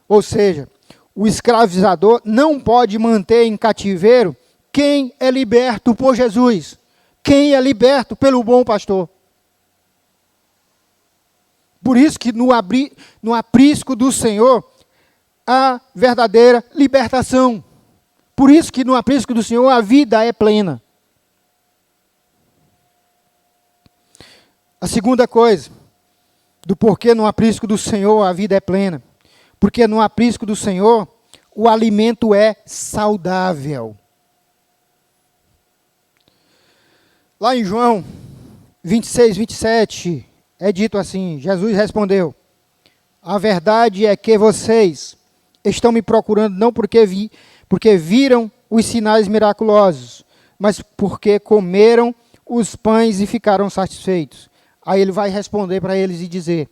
Speaker 5: Ou seja, o escravizador não pode manter em cativeiro quem é liberto por Jesus, quem é liberto pelo bom pastor. Por isso que no aprisco do Senhor há verdadeira libertação. Por isso que no aprisco do Senhor a vida é plena. A segunda coisa, do porquê no aprisco do Senhor a vida é plena. Porque no aprisco do Senhor o alimento é saudável. Lá em João 26, 27, é dito assim, Jesus respondeu: a verdade é que vocês estão me procurando não porque viram os sinais miraculosos, mas porque comeram os pães e ficaram satisfeitos. Aí ele vai responder para eles e dizer: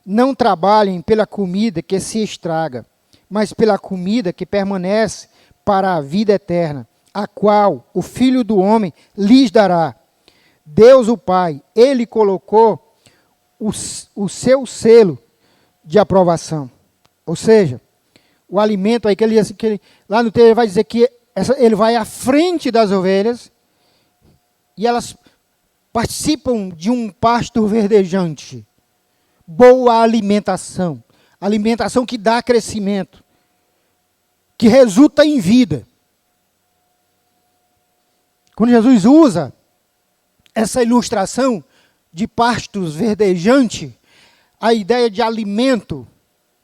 Speaker 5: não trabalhem pela comida que se estraga, mas pela comida que permanece para a vida eterna, a qual o Filho do Homem lhes dará. Deus o Pai, Ele colocou o seu selo de aprovação. Ou seja, o alimento aí, lá no texto ele vai dizer que ele vai à frente das ovelhas e elas participam de um pasto verdejante. Boa alimentação. Alimentação que dá crescimento. Que resulta em vida. Quando Jesus usa essa ilustração de pastos verdejantes, a ideia de alimento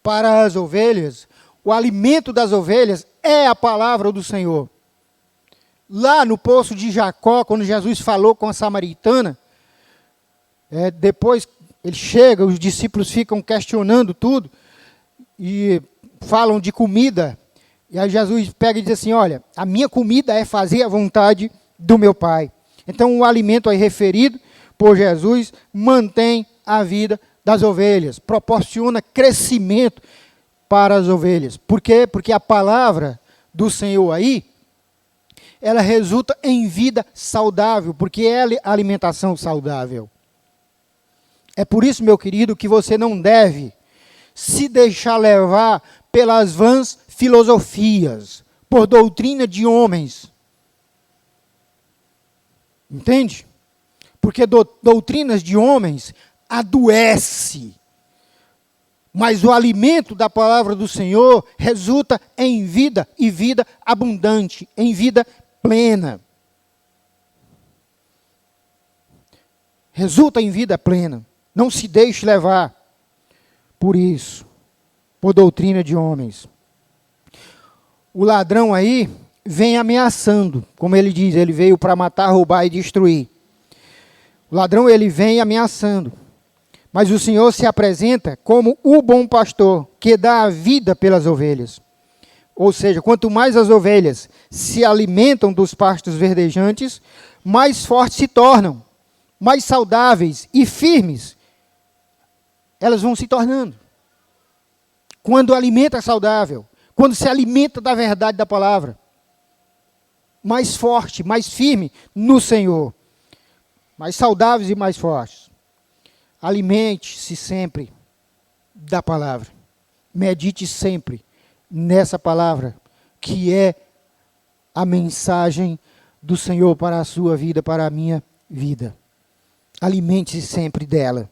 Speaker 5: para as ovelhas, o alimento das ovelhas é a palavra do Senhor. Lá no poço de Jacó, quando Jesus falou com a samaritana, depois ele chega, os discípulos ficam questionando tudo, e falam de comida, e aí Jesus pega e diz assim: olha, a minha comida é fazer a vontade do meu Pai. Então o alimento aí referido por Jesus mantém a vida das ovelhas, proporciona crescimento para as ovelhas. Por quê? Porque a palavra do Senhor aí, ela resulta em vida saudável, porque é alimentação saudável. É por isso, meu querido, que você não deve se deixar levar pelas vãs filosofias, por doutrina de homens. Entende? Porque doutrinas de homens adoece. Mas o alimento da palavra do Senhor resulta em vida, e vida abundante, em vida plena. resulta em vida plena. Não se deixe levar por isso, por doutrina de homens. O ladrão aí vem ameaçando, como ele diz, ele veio para matar, roubar e destruir. O ladrão, ele vem ameaçando. Mas o Senhor se apresenta como o bom pastor, que dá a vida pelas ovelhas. Ou seja, quanto mais as ovelhas se alimentam dos pastos verdejantes, mais fortes se tornam, mais saudáveis e firmes elas vão se tornando. Quando o alimento é saudável, quando se alimenta da verdade da palavra, mais forte, mais firme no Senhor, mais saudáveis e mais fortes. Alimente-se sempre da palavra. Medite sempre nessa palavra, que é a mensagem do Senhor para a sua vida, para a minha vida. Alimente-se sempre dela.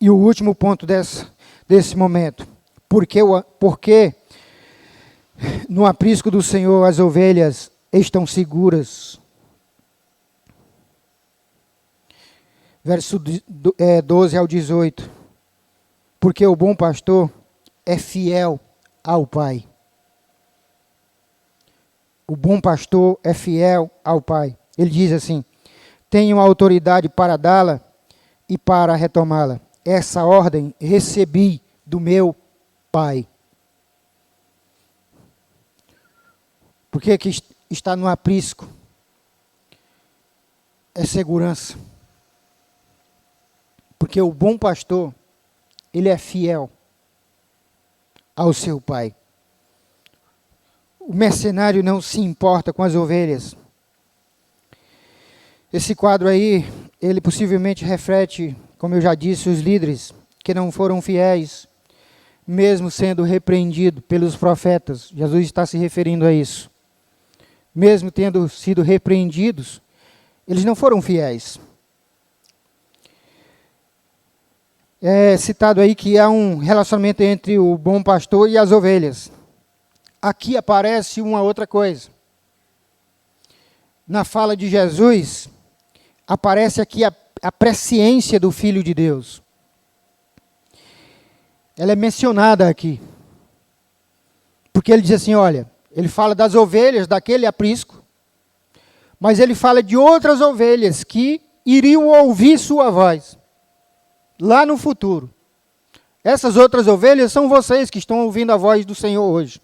Speaker 5: E o último ponto desse momento. Porque no aprisco do Senhor as ovelhas estão seguras. Verso 12 ao 18. Porque o bom pastor é fiel ao Pai. O bom pastor é fiel ao Pai. Ele diz assim: tenho autoridade para dá-la e para retomá-la. Essa ordem recebi do meu Pai. Por que está no aprisco? É segurança. Porque o bom pastor, ele é fiel ao seu Pai. O mercenário não se importa com as ovelhas. Esse quadro aí, ele possivelmente reflete, como eu já disse, os líderes que não foram fiéis, mesmo sendo repreendido pelos profetas. Jesus está se referindo a isso. Mesmo tendo sido repreendidos, eles não foram fiéis. É citado aí que há um relacionamento entre o bom pastor e as ovelhas. Aqui aparece uma outra coisa. Na fala de Jesus, aparece aqui a presciência do Filho de Deus. Ela é mencionada aqui. Porque ele diz assim, olha, ele fala das ovelhas daquele aprisco, mas ele fala de outras ovelhas que iriam ouvir sua voz, lá no futuro. Essas outras ovelhas são vocês que estão ouvindo a voz do Senhor hoje.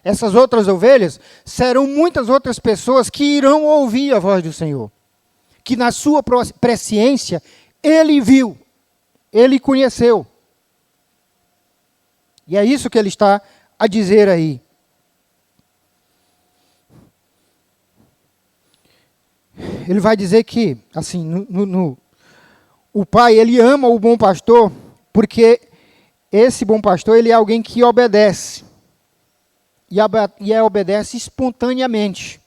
Speaker 5: Essas outras ovelhas serão muitas outras pessoas que irão ouvir a voz do Senhor. Que na sua presciência, ele viu, ele conheceu. E é isso que ele está a dizer aí. Ele vai dizer que, assim, o Pai, ele ama o bom pastor, porque esse bom pastor, ele é alguém que obedece. E obedece espontaneamente.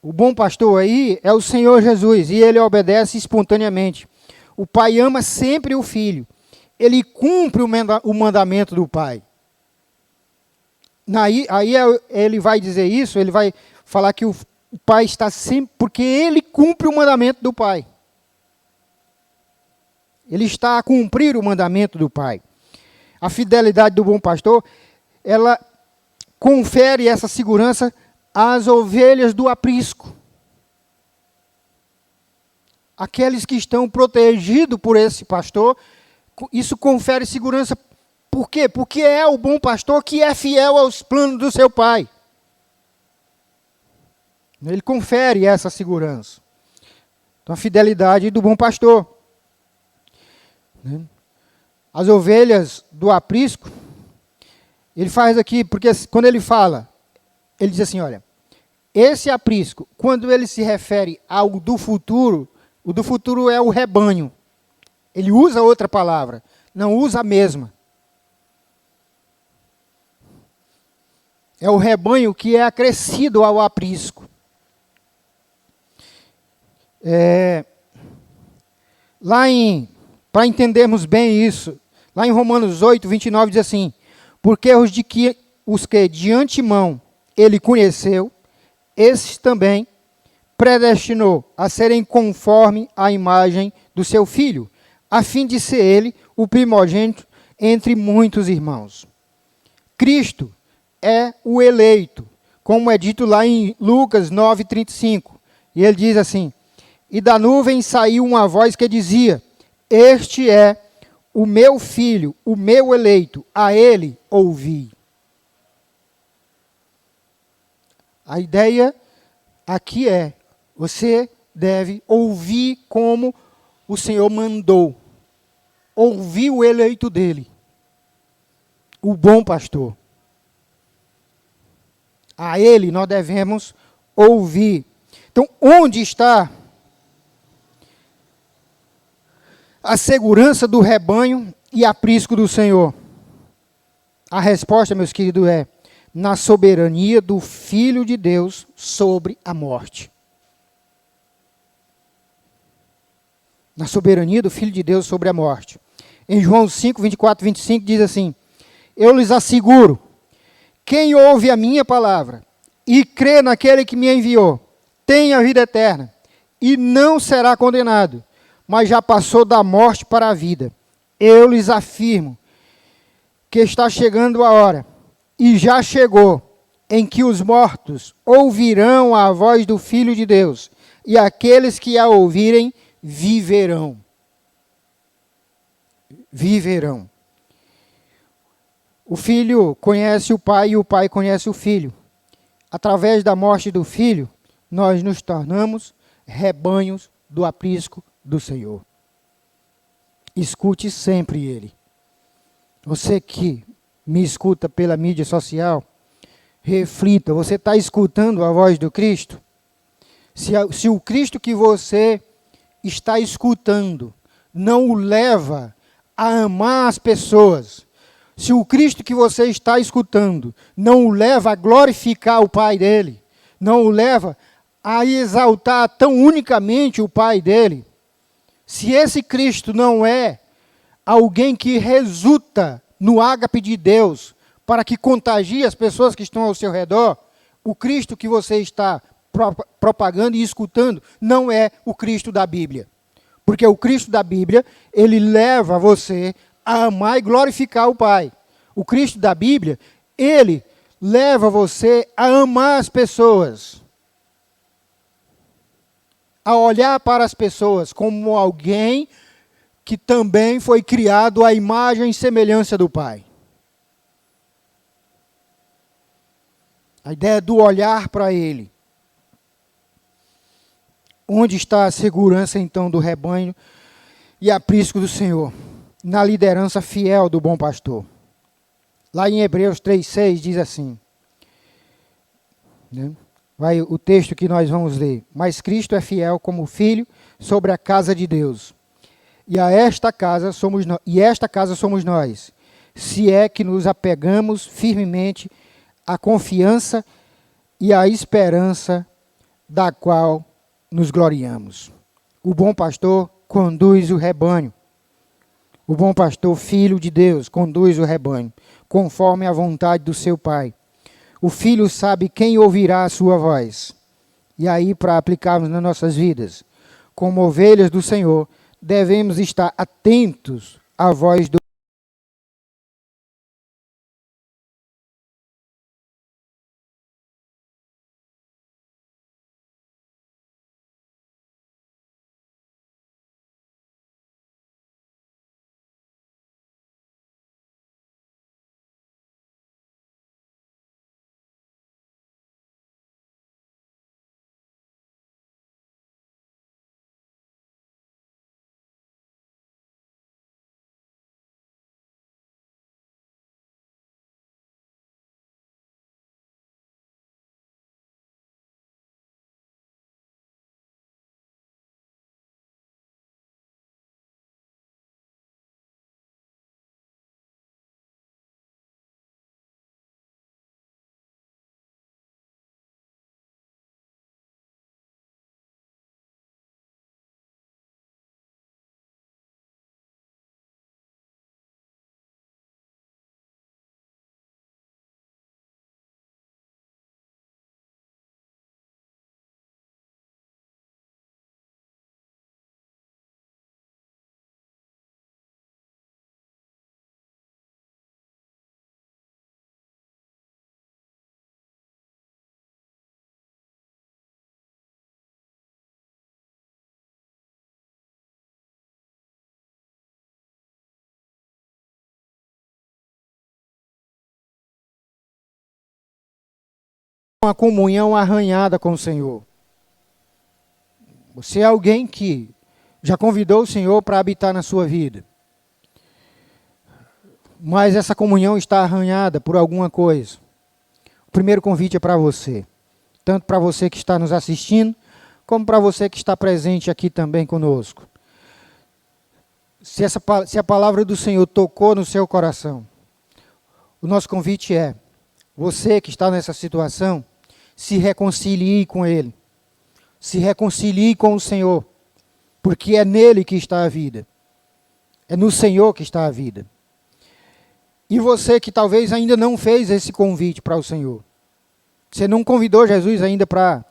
Speaker 5: O bom pastor aí é o Senhor Jesus, e ele obedece espontaneamente. O Pai ama sempre o Filho. Ele cumpre o mandamento do Pai. Aí ele vai dizer isso, ele vai falar que o Pai está sempre, porque ele cumpre o mandamento do Pai. Ele está a cumprir o mandamento do Pai. A fidelidade do bom pastor, ela confere essa segurança às ovelhas do aprisco. Aqueles que estão protegidos por esse pastor, isso confere segurança. Por quê? Porque é o bom pastor que é fiel aos planos do seu Pai. Ele confere essa segurança. Então, a fidelidade do bom pastor. As ovelhas do aprisco, ele faz aqui, porque quando ele fala, ele diz assim, olha, esse aprisco, quando ele se refere ao do futuro, o do futuro é o rebanho. Ele usa outra palavra, não usa a mesma. É o rebanho que é acrescido ao aprisco. Para entendermos bem isso, lá em Romanos 8, 29 diz assim, porque os que de antemão ele conheceu, esses também predestinou a serem conforme a imagem do seu Filho, a fim de ser ele o primogênito entre muitos irmãos. Cristo é o eleito, como é dito lá em Lucas 9:35. E ele diz assim: e da nuvem saiu uma voz que dizia: este é o meu filho, o meu eleito, a ele ouvi. A ideia aqui é: você deve ouvir como o Senhor mandou. Ouvir o eleito dele, o bom pastor. A ele nós devemos ouvir. Então, onde está a segurança do rebanho e aprisco do Senhor? A resposta, meus queridos, é na soberania do Filho de Deus sobre a morte. Na soberania do Filho de Deus sobre a morte. Em João 5:24-25 diz assim: eu lhes asseguro, quem ouve a minha palavra e crê naquele que me enviou, tem a vida eterna e não será condenado, mas já passou da morte para a vida. Eu lhes afirmo que está chegando a hora, e já chegou, em que os mortos ouvirão a voz do Filho de Deus, e aqueles que a ouvirem viverão. Viverão. O filho conhece o pai e o pai conhece o filho. Através da morte do filho, nós nos tornamos rebanhos do aprisco do Senhor. Escute sempre ele. Você que me escuta pela mídia social, reflita, você está escutando a voz do Cristo? Se o Cristo que você está escutando não o leva a amar as pessoas, se o Cristo que você está escutando não o leva a glorificar o Pai dele, não o leva a exaltar tão unicamente o Pai dele, se esse Cristo não é alguém que resulta no ágape de Deus para que contagie as pessoas que estão ao seu redor, o Cristo que você está propagando e escutando não é o Cristo da Bíblia. Porque o Cristo da Bíblia, ele leva você a amar e glorificar o Pai. O Cristo da Bíblia, ele leva você a amar as pessoas, a olhar para as pessoas como alguém que também foi criado à imagem e semelhança do Pai. A ideia do olhar para ele. Onde está a segurança, então, do rebanho e aprisco do Senhor? Na liderança fiel do bom pastor. Lá em Hebreus 3:6 diz assim, né? Vai o texto que nós vamos ler. Mas Cristo é fiel como filho sobre a casa de Deus. E esta casa somos nós, se é que nos apegamos firmemente à confiança e à esperança da qual nos gloriamos. O bom pastor conduz o rebanho. O bom pastor, filho de Deus, conduz o rebanho, conforme a vontade do seu Pai. O filho sabe quem ouvirá a sua voz. E aí, para aplicarmos nas nossas vidas, como ovelhas do Senhor, devemos estar atentos à voz do uma comunhão arranhada com o Senhor. Você é alguém que já convidou o Senhor para habitar na sua vida. Mas essa comunhão está arranhada por alguma coisa. O primeiro convite é para você. Tanto para você que está nos assistindo, como para você que está presente aqui também conosco. Se a palavra do Senhor tocou no seu coração, o nosso convite é, você que está nessa situação, se reconcilie com Ele. Se reconcilie com o Senhor. Porque é nele que está a vida. É no Senhor que está a vida. E você que talvez ainda não fez esse convite para o Senhor. Você não convidou Jesus ainda para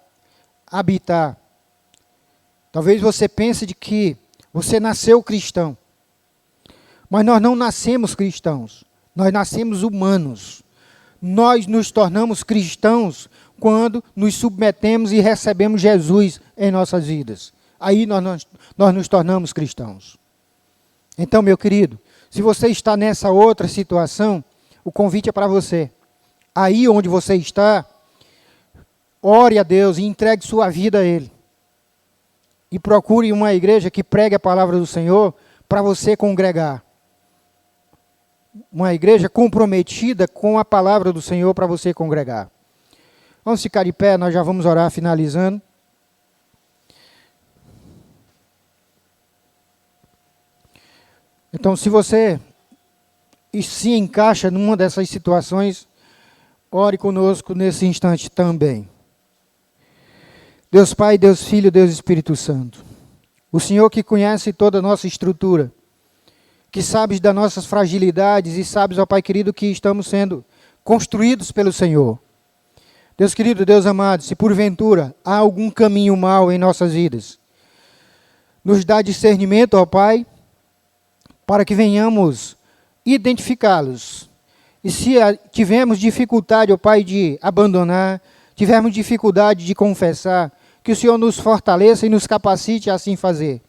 Speaker 5: habitar. Talvez você pense de que você nasceu cristão. Mas nós não nascemos cristãos. Nós nascemos humanos. Nós nos tornamos cristãos quando nos submetemos e recebemos Jesus em nossas vidas. Aí nós nos tornamos cristãos. Então, meu querido, se você está nessa outra situação, o convite é para você. Aí onde você está, ore a Deus e entregue sua vida a Ele. E procure uma igreja que pregue a palavra do Senhor para você congregar. Uma igreja comprometida com a palavra do Senhor para você congregar. Vamos ficar de pé, nós já vamos orar finalizando. Então, se você se encaixa numa dessas situações, ore conosco nesse instante também. Deus Pai, Deus Filho, Deus Espírito Santo. O Senhor que conhece toda a nossa estrutura, que sabes das nossas fragilidades e sabes, ó Pai querido, que estamos sendo construídos pelo Senhor. Deus querido, Deus amado, se porventura há algum caminho mau em nossas vidas, nos dá discernimento, ó Pai, para que venhamos identificá-los. E se tivermos dificuldade, ó Pai, de abandonar, tivermos dificuldade de confessar, que o Senhor nos fortaleça e nos capacite a assim fazer.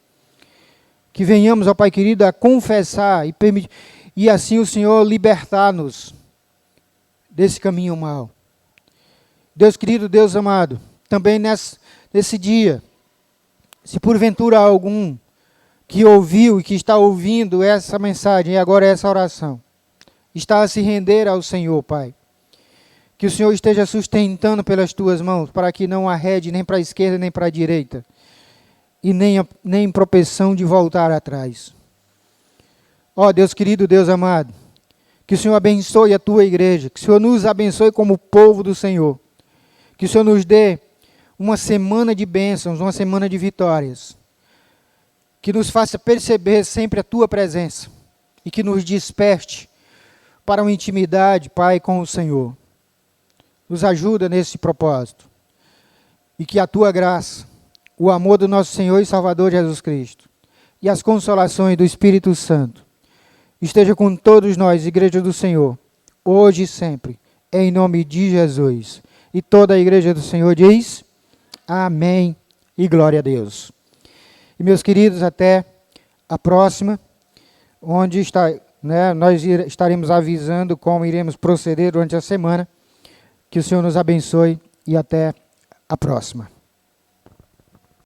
Speaker 5: Que venhamos, ó Pai querido, a confessar e assim o Senhor libertar-nos desse caminho mau. Deus querido, Deus amado, também nesse dia, se porventura há algum que ouviu e que está ouvindo essa mensagem e agora essa oração, está a se render ao Senhor, Pai. Que o Senhor esteja sustentando pelas tuas mãos, para que não arrede nem para a esquerda nem para a direita, e nem propensão de voltar atrás. Ó Deus querido, Deus amado, que o Senhor abençoe a tua igreja, que o Senhor nos abençoe como povo do Senhor, que o Senhor nos dê uma semana de bênçãos, uma semana de vitórias, que nos faça perceber sempre a tua presença e que nos desperte para uma intimidade, Pai, com o Senhor. Nos ajuda nesse propósito e que a tua graça, o amor do nosso Senhor e Salvador Jesus Cristo e as consolações do Espírito Santo esteja com todos nós, Igreja do Senhor, hoje e sempre, em nome de Jesus. E toda a Igreja do Senhor diz, amém e glória a Deus. E meus queridos, até a próxima, onde nós estaremos avisando como iremos proceder durante a semana. Que o Senhor nos abençoe e até a próxima.